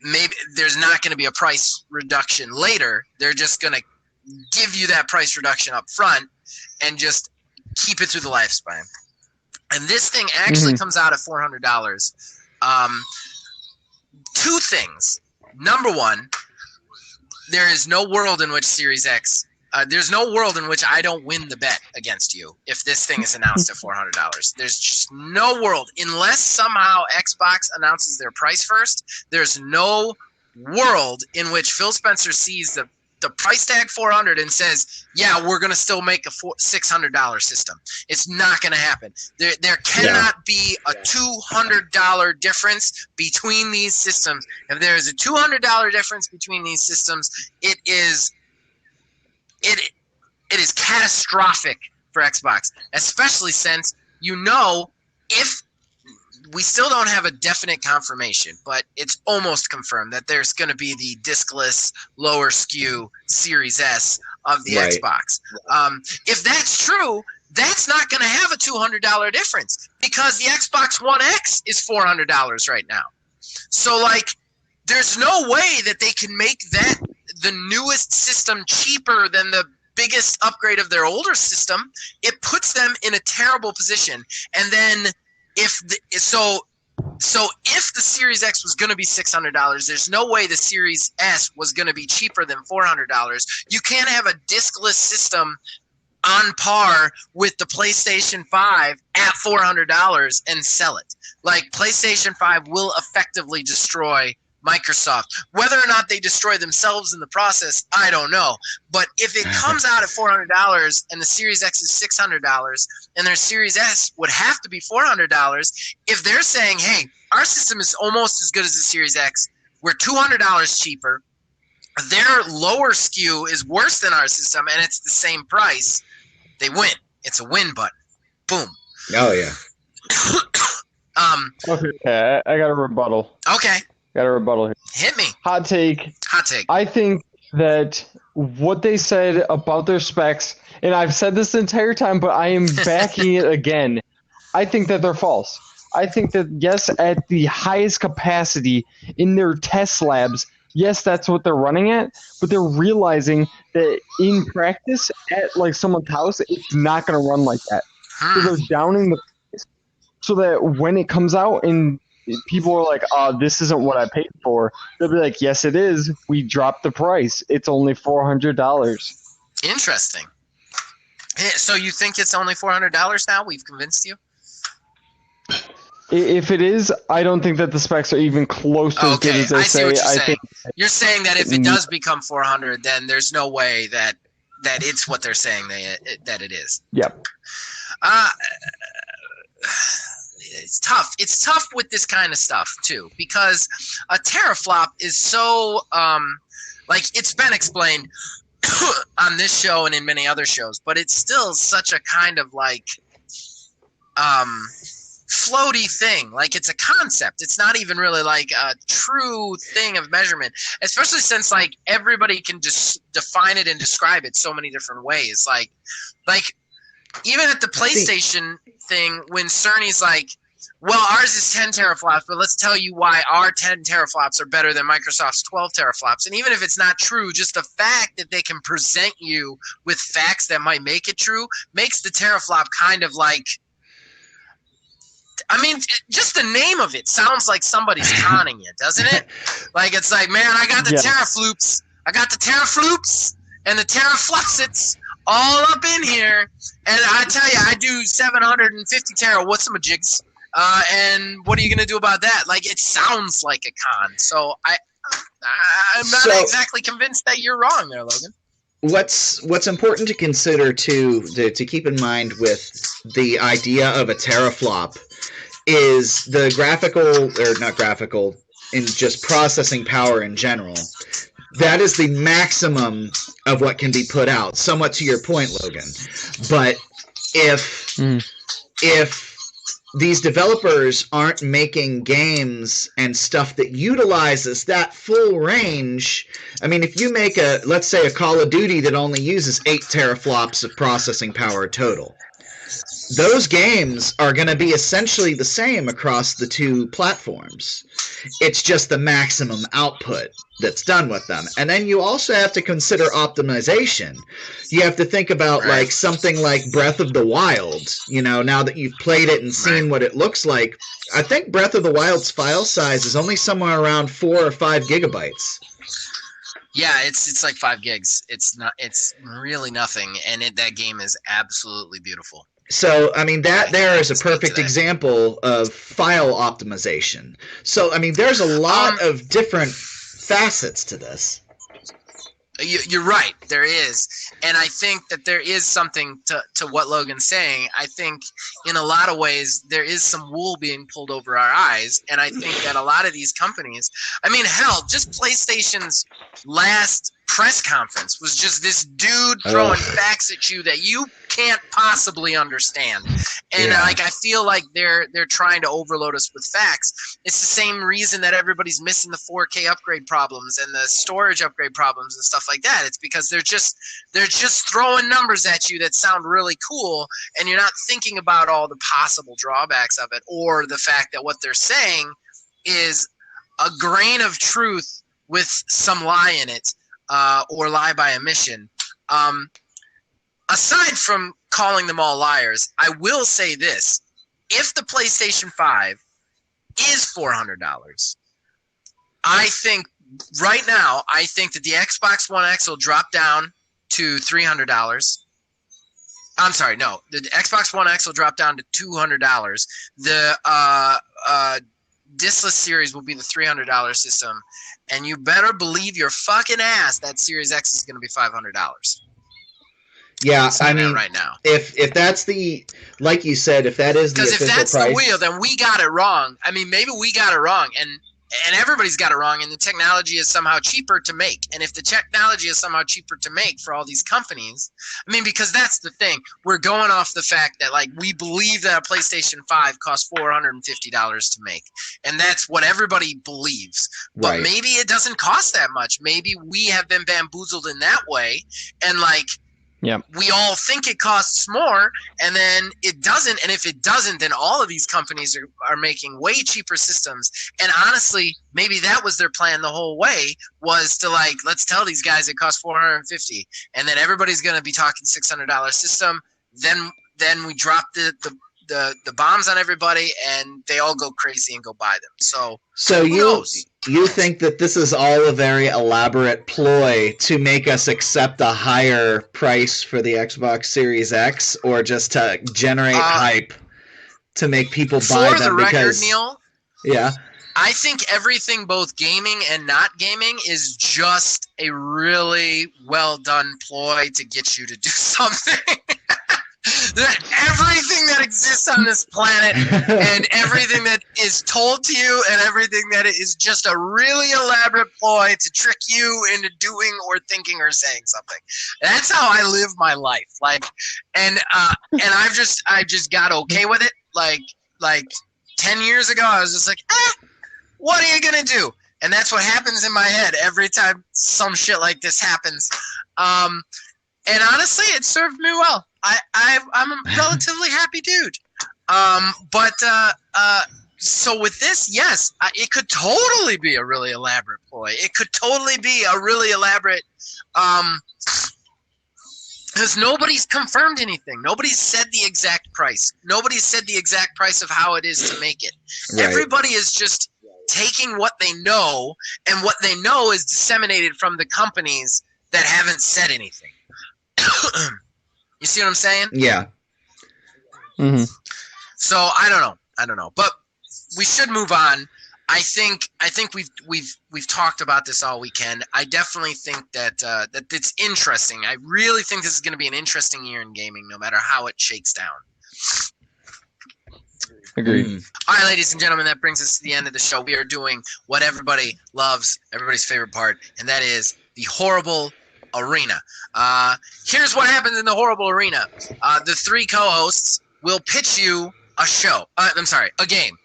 Speaker 1: maybe there's not going to be a price reduction later. They're just going to give you that price reduction up front and just keep it through the lifespan. And this thing actually comes out at $400. Two things. Number one, there is no world in which Series X there's no world in which I don't win the bet against you if this thing is announced at $400. There's just no world. Unless somehow Xbox announces their price first, there's no world in which Phil Spencer sees the price tag 400 and says, yeah, we're going to still make a $600 system. It's not going to happen. There cannot be a $200 difference between these systems. If there is a $200 difference between these systems, it is catastrophic for Xbox, especially since if we still don't have a definite confirmation, but it's almost confirmed that there's going to be the discless lower SKU Series S of the Xbox. If that's true, that's not going to have a $200 difference because the Xbox One X is $400 right now. So, like, there's no way that they can make that the newest system cheaper than the biggest upgrade of their older system. It puts them in a terrible position. And then if the Series X was going to be $600, there's no way the Series S was going to be cheaper than $400. You can't have a discless system on par with the PlayStation 5 at $400 and sell it. Like, PlayStation 5 will effectively destroy Microsoft. Whether or not they destroy themselves in the process, I don't know. But if it comes out at $400 and the Series X is $600 and their Series S would have to be $400, if they're saying, hey, our system is almost as good as the Series X, we're $200 cheaper, their lower SKU is worse than our system and it's the same price, they win. It's a win button. Boom.
Speaker 3: Oh, yeah.
Speaker 2: Okay, I got a rebuttal.
Speaker 1: Okay.
Speaker 2: Got a rebuttal here.
Speaker 1: Hit me.
Speaker 2: Hot take.
Speaker 1: Hot take.
Speaker 2: I think that what they said about their specs, and I've said this the entire time, but I am backing it again. I think that they're false. I think that, yes, at the highest capacity in their test labs, yes, that's what they're running at, but they're realizing that in practice, at like someone's house, it's not going to run like that. So they're downing the price so that when it comes out and people are like, this isn't what I paid for, they'll be like, yes, it is. We dropped the price. It's only $400.
Speaker 1: Interesting. So you think it's only $400 now? We've convinced you?
Speaker 2: If it is, I don't think that the specs are even close to as good as they
Speaker 1: I see what
Speaker 2: say.
Speaker 1: you're saying. You're saying that if it does become $400, then there's no way that it's what they're saying that it is.
Speaker 2: Yep.
Speaker 1: It's tough. It's tough with this kind of stuff too, because a teraflop is so like it's been explained on this show and in many other shows, but it's still such a kind of like floaty thing. Like, it's a concept. It's not even really like a true thing of measurement, especially since like everybody can just define it and describe it so many different ways. Like even at the PlayStation thing, when Cerny's like, well, ours is 10 teraflops, but let's tell you why our 10 teraflops are better than Microsoft's 12 teraflops. And even if it's not true, just the fact that they can present you with facts that might make it true makes the teraflop kind of like, I mean, just the name of it sounds like somebody's conning you, doesn't it? Like, it's like, man, I got the terafloops. I got the terafloops and the terafloxits all up in here. And I tell you, I do 750 tera. What's some jigs? And what are you going to do about that? Like, it sounds like a con. So I'm not exactly convinced that you're wrong there, Logan.
Speaker 3: What's important to consider, too, to keep in mind with the idea of a teraflop is the graphical, or not graphical, in just processing power in general. That is the maximum of what can be put out, somewhat to your point, Logan. But if these developers aren't making games and stuff that utilizes that full range. I mean, if you make let's say a Call of Duty that only uses 8 teraflops of processing power total, those games are going to be essentially the same across the two platforms. It's just the maximum output that's done with them. And then you also have to consider optimization. You have to think about like something like Breath of the Wild. You know, now that you've played it and seen what it looks like, I think Breath of the Wild's file size is only somewhere around 4 or 5 gigabytes.
Speaker 1: Yeah, it's like 5 gigs. It's really nothing, and that game is absolutely beautiful.
Speaker 3: So, I mean, that there is a perfect example of file optimization. So, I mean, there's a lot of different facets to this.
Speaker 1: You're right, there is. And I think that there is something to what Logan's saying. I think in a lot of ways there is some wool being pulled over our eyes. And I think that a lot of these companies, I mean, hell, just PlayStation's last press conference was just this dude throwing facts at you that you can't possibly understand. And like I feel like they're trying to overload us with facts. It's the same reason that everybody's missing the 4K upgrade problems and the storage upgrade problems and stuff like that. It's because they're just throwing numbers at you that sound really cool, and you're not thinking about all the possible drawbacks of it, or the fact that what they're saying is a grain of truth with some lie in it. Or lie by omission. Aside from calling them all liars, I will say this. If the PlayStation 5 is $400, I think right now, I think that the Xbox One X will drop down to $300. I'm sorry, no. The Xbox One X will drop down to $200. The diskless series will be the $300 system, and you better believe your fucking ass that Series X is going to be $500.
Speaker 3: Yeah, I mean,
Speaker 1: right now,
Speaker 3: if that's the, like you said, if that is the official price,
Speaker 1: because if that's the wheel, then we got it wrong. I mean, maybe we got it wrong, and everybody's got it wrong, and the technology is somehow cheaper to make. And if the technology is somehow cheaper to make for all these companies, I mean, because that's the thing. We're going off the fact that, like, we believe that a PlayStation 5 costs $450 to make. And that's what everybody believes. But maybe it doesn't cost that much. Maybe we have been bamboozled in that way. And, like, we all think it costs more, and then it doesn't. And if it doesn't, then all of these companies are making way cheaper systems. And honestly, maybe that was their plan the whole way, was to, like, let's tell these guys it costs $450, and then everybody's going to be talking $600 system. Then we drop the bombs on everybody, and they all go crazy and go buy them. So
Speaker 3: you think that this is all a very elaborate ploy to make us accept a higher price for the Xbox Series X, or just to generate hype to make people buy them? For the record,
Speaker 1: Neil, I think everything, both gaming and not gaming, is just a really well done ploy to get you to do something. Everything that exists on this planet and everything that is told to you and everything that is just a really elaborate ploy to trick you into doing or thinking or saying something. That's how I live my life. Like, and I've just got okay with it. Like 10 years ago, I was just like, what are you gonna do? And that's what happens in my head every time some shit like this happens. And honestly, it served me well. I'm a relatively happy dude. So with this, yes, it could totally be a really elaborate ploy. It could totally be a really elaborate, because nobody's confirmed anything. Nobody's said the exact price. Nobody's said the exact price of how it is to make it. Right. Everybody is just taking what they know, and what they know is disseminated from the companies that haven't said anything. You see what I'm saying?
Speaker 3: Yeah.
Speaker 2: Mm-hmm.
Speaker 1: So I don't know, but we should move on. I think we've talked about this all weekend. I definitely think that it's interesting. I really think this is going to be an interesting year in gaming, no matter how it shakes down.
Speaker 2: Agreed.
Speaker 1: All right, ladies and gentlemen, that brings us to the end of the show. We are doing what everybody loves, everybody's favorite part, and that is the horrible arena. Here's what happens in the horrible arena. The three co-hosts will pitch you a game.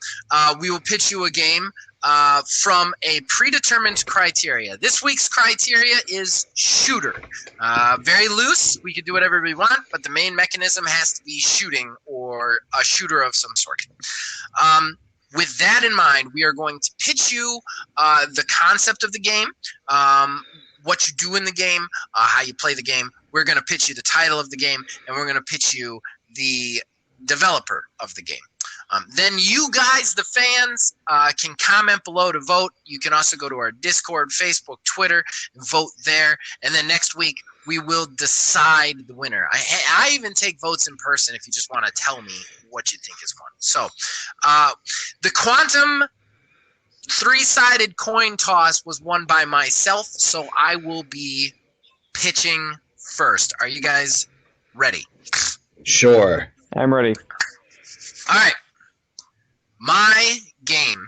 Speaker 1: We will pitch you a game from a predetermined criteria. This week's criteria is shooter. Very loose. We can do whatever we want, but the main mechanism has to be shooting or a shooter of some sort. With that in mind, we are going to pitch you the concept of the game, what you do in the game, how you play the game. We're going to pitch you the title of the game, and we're going to pitch you the developer of the game. Then you guys, the fans, can comment below to vote. You can also go to our Discord, Facebook, Twitter, and vote there. And then next week, we will decide the winner. I even take votes in person if you just want to tell me what you think is won. So the Quantum 3-sided coin toss was won by myself, so I will be pitching first. Are you guys ready?
Speaker 3: Sure.
Speaker 2: I'm ready.
Speaker 1: All right. My game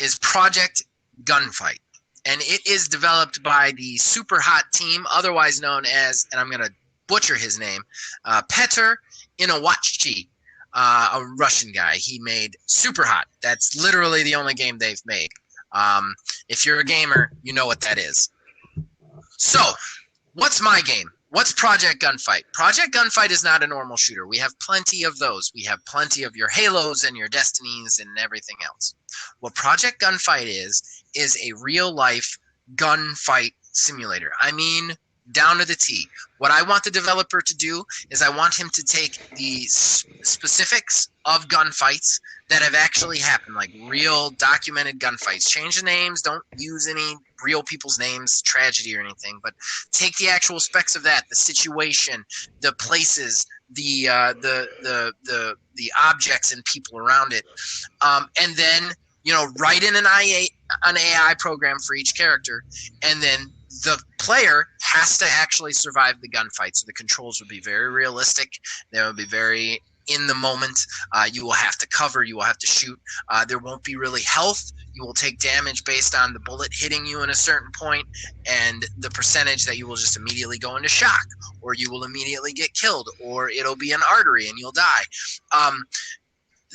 Speaker 1: is Project Gunfight, and it is developed by the Super Hot team, otherwise known as, and I'm going to butcher his name, Petr Inowatchi, a Russian guy. He made Super Hot. That's literally the only game they've made. If you're a gamer, you know what that is. So, what's my game? What's Project Gunfight? Project Gunfight is not a normal shooter. We have plenty of those. We have plenty of your Halos and your Destinies and everything else. What Project Gunfight is a real-life gunfight simulator. I mean, down to the T. What I want the developer to do is I want him to take the specifics of gunfights that have actually happened, like real documented gunfights. Change the names, don't use any real people's names, tragedy or anything, but take the actual specs of that, the situation, the places, the objects and people around it, and then write in an AI program for each character, and then the player has to actually survive the gunfight. So the controls will be very realistic. They will be very in the moment. You will have to cover. You will have to shoot. There won't be really health. You will take damage based on the bullet hitting you in a certain point and the percentage that you will just immediately go into shock, or you will immediately get killed, or it'll be an artery and you'll die.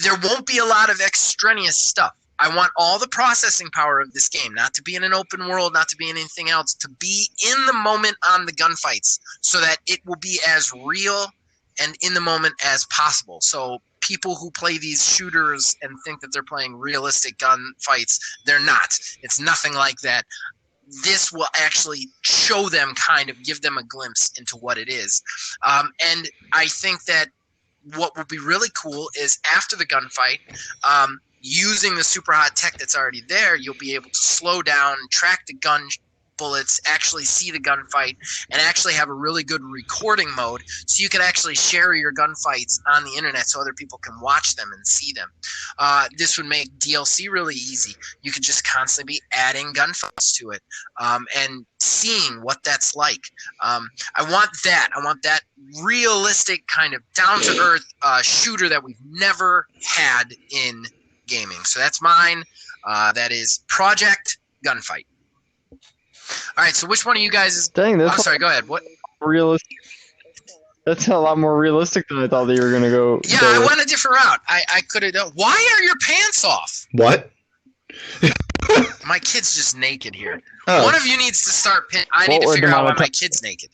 Speaker 1: There won't be a lot of extraneous stuff. I want all the processing power of this game, not to be in an open world, not to be in anything else, to be in the moment on the gunfights so that it will be as real and in the moment as possible. So people who play these shooters and think that they're playing realistic gunfights, they're not. It's nothing like that. This will actually show them, kind of give them a glimpse into what it is. And I think that what will be really cool is after the gunfight, using the super hot tech that's already there, you'll be able to slow down, track the gun bullets, actually see the gunfight, and actually have a really good recording mode so you can actually share your gunfights on the internet so other people can watch them and see them. This would make DLC really easy. You could just constantly be adding gunfights to it and seeing what that's like. I want that. I want that realistic kind of down-to-earth shooter that we've never had in gaming. So that's mine. That is Project Gunfight. All right, so which one of you guys is...
Speaker 2: Dang, that's...
Speaker 1: I'm sorry, go ahead. What?
Speaker 2: Realistic. That's a lot more realistic than I thought that you were going to go.
Speaker 1: Yeah, I went a different route. I could have done... Why are your pants off?
Speaker 3: What?
Speaker 1: My kid's just naked here.
Speaker 3: Oh.
Speaker 1: One of you needs to start... I need to figure out why my kid's naked.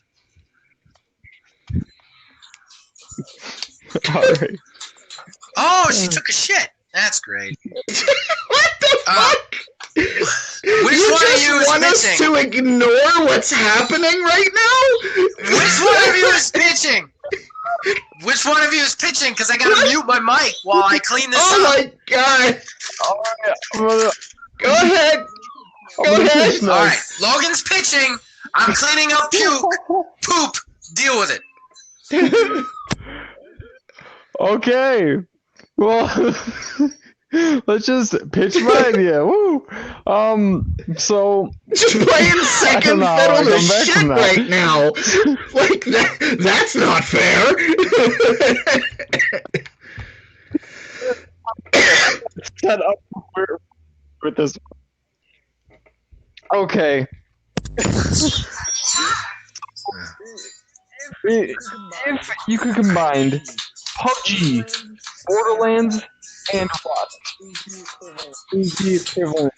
Speaker 2: All right.
Speaker 1: Oh, she took a shit. That's great.
Speaker 3: What the fuck?
Speaker 1: Which
Speaker 3: You
Speaker 1: one of
Speaker 3: just
Speaker 1: you is
Speaker 3: want us
Speaker 1: pitching?
Speaker 3: to ignore what's happening right now?
Speaker 1: Which one of you is pitching? Which one of you is pitching? Because I gotta mute my mic while I clean this
Speaker 3: Oh
Speaker 1: up.
Speaker 3: my god!
Speaker 2: All right.
Speaker 3: Go ahead! Go ahead!
Speaker 1: All right, Logan's pitching. I'm cleaning up poop. Deal with it.
Speaker 2: Okay. Well, let's just pitch my idea. Woo. So
Speaker 3: Just playing second
Speaker 2: I
Speaker 3: fiddle
Speaker 2: don't know,
Speaker 3: to
Speaker 2: come back
Speaker 3: shit
Speaker 2: from that.
Speaker 3: right now. Like, that's not fair.
Speaker 2: Set up with this. Okay. If you could combine PUBG, Borderlands, and Rust is the equivalent.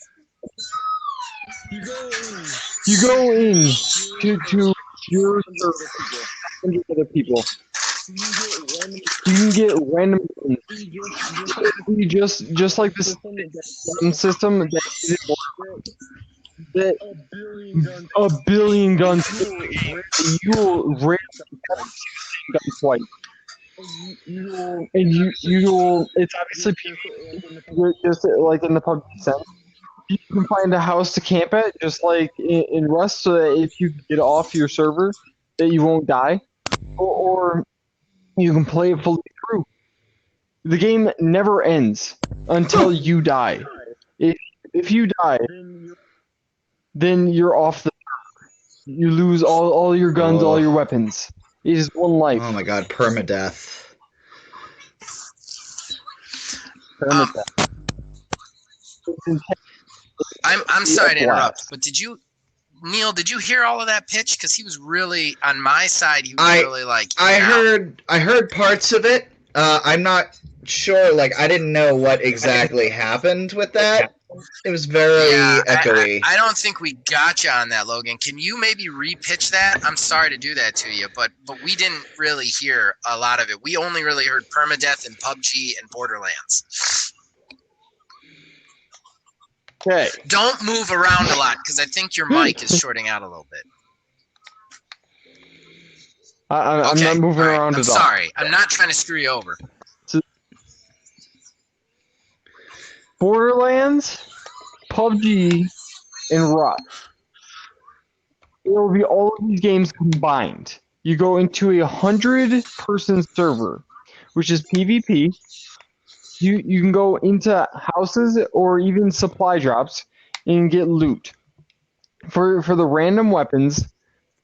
Speaker 2: You go in to your server, 100 other people. You can get random things. It'll be just like this system that a billion guns you will randomly see the same gun twice. And you will, it's obviously people, just like in the PUBG sense. You can find a house to camp at, just like in Rust, so that if you get off your server, that you won't die. Or you can play it fully through. The game never ends until you die. If you die, then you're off the server. You lose all your guns, all your weapons. It is one life.
Speaker 3: Oh my god, permadeath.
Speaker 2: Permadeath.
Speaker 1: I'm sorry to interrupt, but Neil, did you hear all of that pitch? Because he was really on my side. He was really like.
Speaker 3: I heard parts of it. I'm not sure. Like, I didn't know what exactly happened with that. It was very echoey.
Speaker 1: I don't think we got you on that, Logan. Can you maybe re-pitch that? I'm sorry to do that to you, but we didn't really hear a lot of it. We only really heard permadeath and PUBG and Borderlands.
Speaker 2: Okay.
Speaker 1: Don't move around a lot, because I think your mic is shorting out a little bit.
Speaker 2: I'm not moving around
Speaker 1: I'm
Speaker 2: at all.
Speaker 1: sorry. I'm not trying to screw you over.
Speaker 2: Borderlands, PUBG, and Rust. It will be all of these games combined. You go into a 100-person server, which is PvP. You can go into houses or even supply drops and get loot. For the random weapons,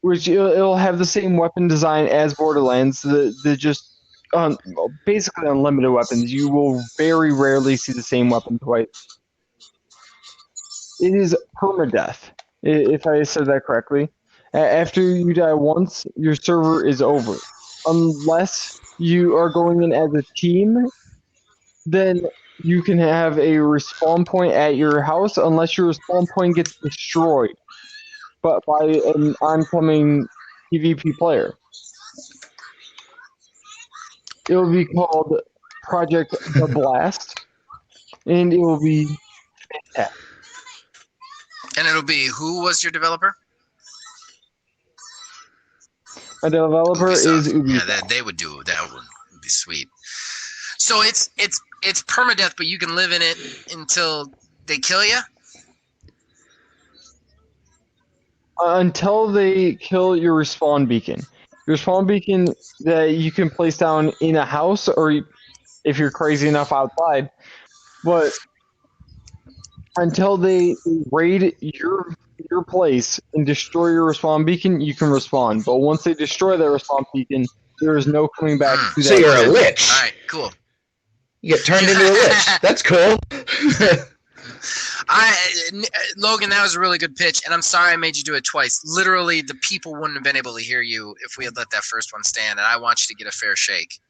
Speaker 2: which it'll have the same weapon design as Borderlands, the just basically unlimited weapons. You will very rarely see the same weapon twice. It is permadeath, if I said that correctly. After you die once, your server is over. Unless you are going in as a team, then you can have a respawn point at your house unless your respawn point gets destroyed but by an oncoming PvP player. It will be called Project The Blast, and it will be fantastic.
Speaker 1: And it'll be, who was your developer?
Speaker 2: My developer is Ubisoft.
Speaker 1: Yeah, they would do that. Would be sweet. So it's permadeath, but you can live in it until they kill you?
Speaker 2: Until they kill your respawn beacon. Your respawn beacon that you can place down in a house, or if you're crazy enough, outside. But until they raid your place and destroy your respawn beacon, you can respawn. But once they destroy that respawn beacon, there is no coming back to that.
Speaker 3: So you're a lich.
Speaker 1: All right, cool.
Speaker 3: You get turned into a lich. That's cool.
Speaker 1: Logan, that was a really good pitch, and I'm sorry I made you do it twice. Literally, the people wouldn't have been able to hear you if we had let that first one stand, and I want you to get a fair shake.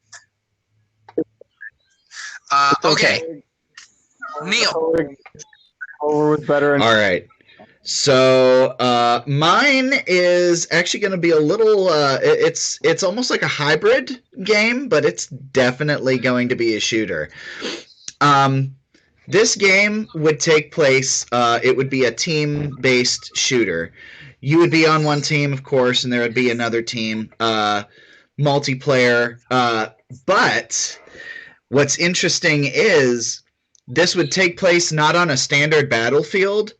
Speaker 1: Okay. Neil.
Speaker 2: Over with better.
Speaker 3: All right. So mine is actually going to be a little. It's almost like a hybrid game, but it's definitely going to be a shooter. This game would take place. It would be a team-based shooter. You would be on one team, of course, and there would be another team, multiplayer. But what's interesting is this would take place not on a standard battlefield,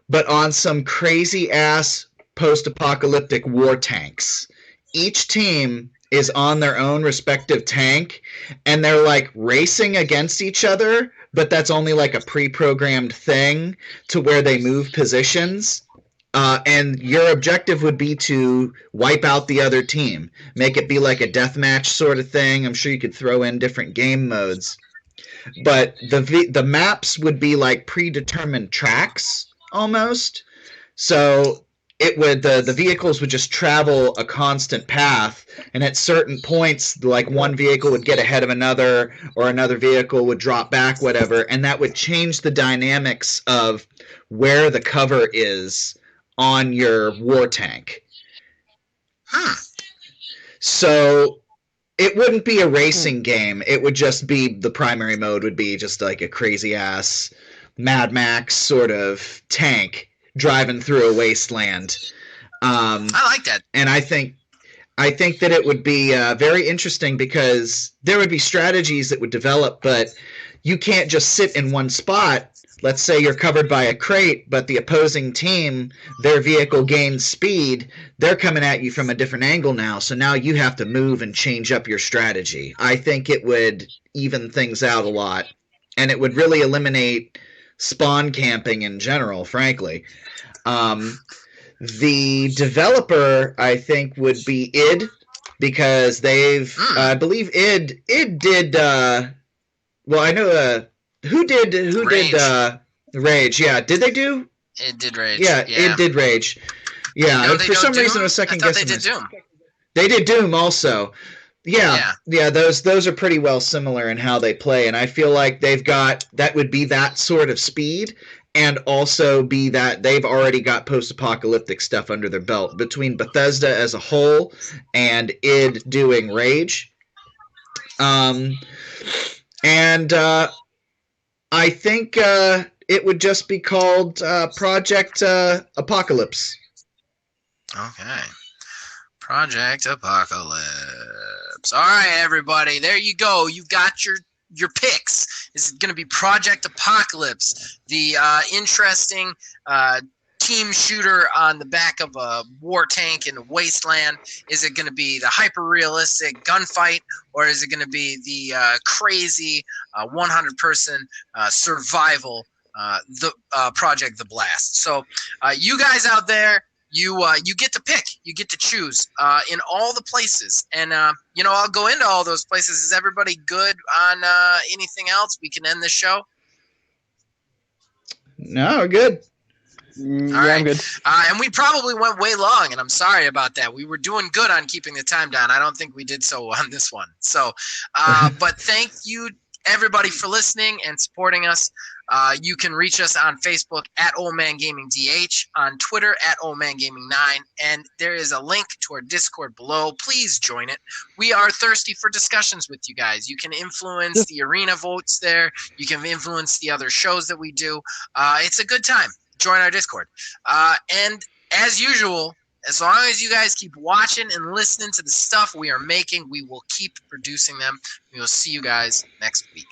Speaker 3: but on some crazy-ass post-apocalyptic war tanks. Each team is on their own respective tank, and they're like racing against each other, but that's only like a pre-programmed thing to where they move positions. And your objective would be to wipe out the other team, make it be like a deathmatch sort of thing. I'm sure you could throw in different game modes. But the maps would be like predetermined tracks almost. So it would the vehicles would just travel a constant path, and at certain points, like one vehicle would get ahead of another, or another vehicle would drop back, whatever, and that would change the dynamics of where the cover is on your war tank. So it wouldn't be a racing game. It would just be, the primary mode would be just like a crazy ass Mad Max sort of tank driving through a wasteland.
Speaker 1: I like that.
Speaker 3: And I think that it would be very interesting, because there would be strategies that would develop, but you can't just sit in one spot. Let's say you're covered by a crate, but the opposing team, their vehicle gains speed. They're coming at you from a different angle now, so now you have to move and change up your strategy. I think it would even things out a lot, and it would really eliminate spawn camping in general, frankly. The developer, I think, would be id, because I believe id did. Well, I know who did Rage. Yeah, did they do?
Speaker 1: It did Rage.
Speaker 3: Yeah, it did Rage. Yeah, for some reason I was second guessing.
Speaker 1: They did Doom.
Speaker 3: They did Doom also. Yeah. Those are pretty well similar in how they play, and I feel like they've got that would be that sort of speed, and also be that they've already got post-apocalyptic stuff under their belt between Bethesda as a whole and id doing Rage. And I think it would just be called Project Apocalypse.
Speaker 1: Okay. Project Apocalypse. All right, everybody. There you go. You got your picks. Is it going to be Project Apocalypse, the interesting team shooter on the back of a war tank in a wasteland? Is it going to be the hyper-realistic gunfight, or is it going to be the crazy 100-person survival, the Project The Blast? So you guys out there, you get to pick. You get to choose in all the places. And, I'll go into all those places. Is everybody good on anything else? We can end this show?
Speaker 3: No, good.
Speaker 1: All right.
Speaker 2: I'm good.
Speaker 1: And we probably went way long, and I'm sorry about that. We were doing good on keeping the time down. I don't think we did so on this one. So, but thank you, everybody, for listening and supporting us. You can reach us on Facebook at Old Man Gaming DH, on Twitter at Old Man Gaming 9, and there is a link to our Discord below. Please join it. We are thirsty for discussions with you guys. You can influence the arena votes there. You can influence the other shows that we do. It's a good time. Join our Discord. And as usual, as long as you guys keep watching and listening to the stuff we are making, we will keep producing them. We will see you guys next week.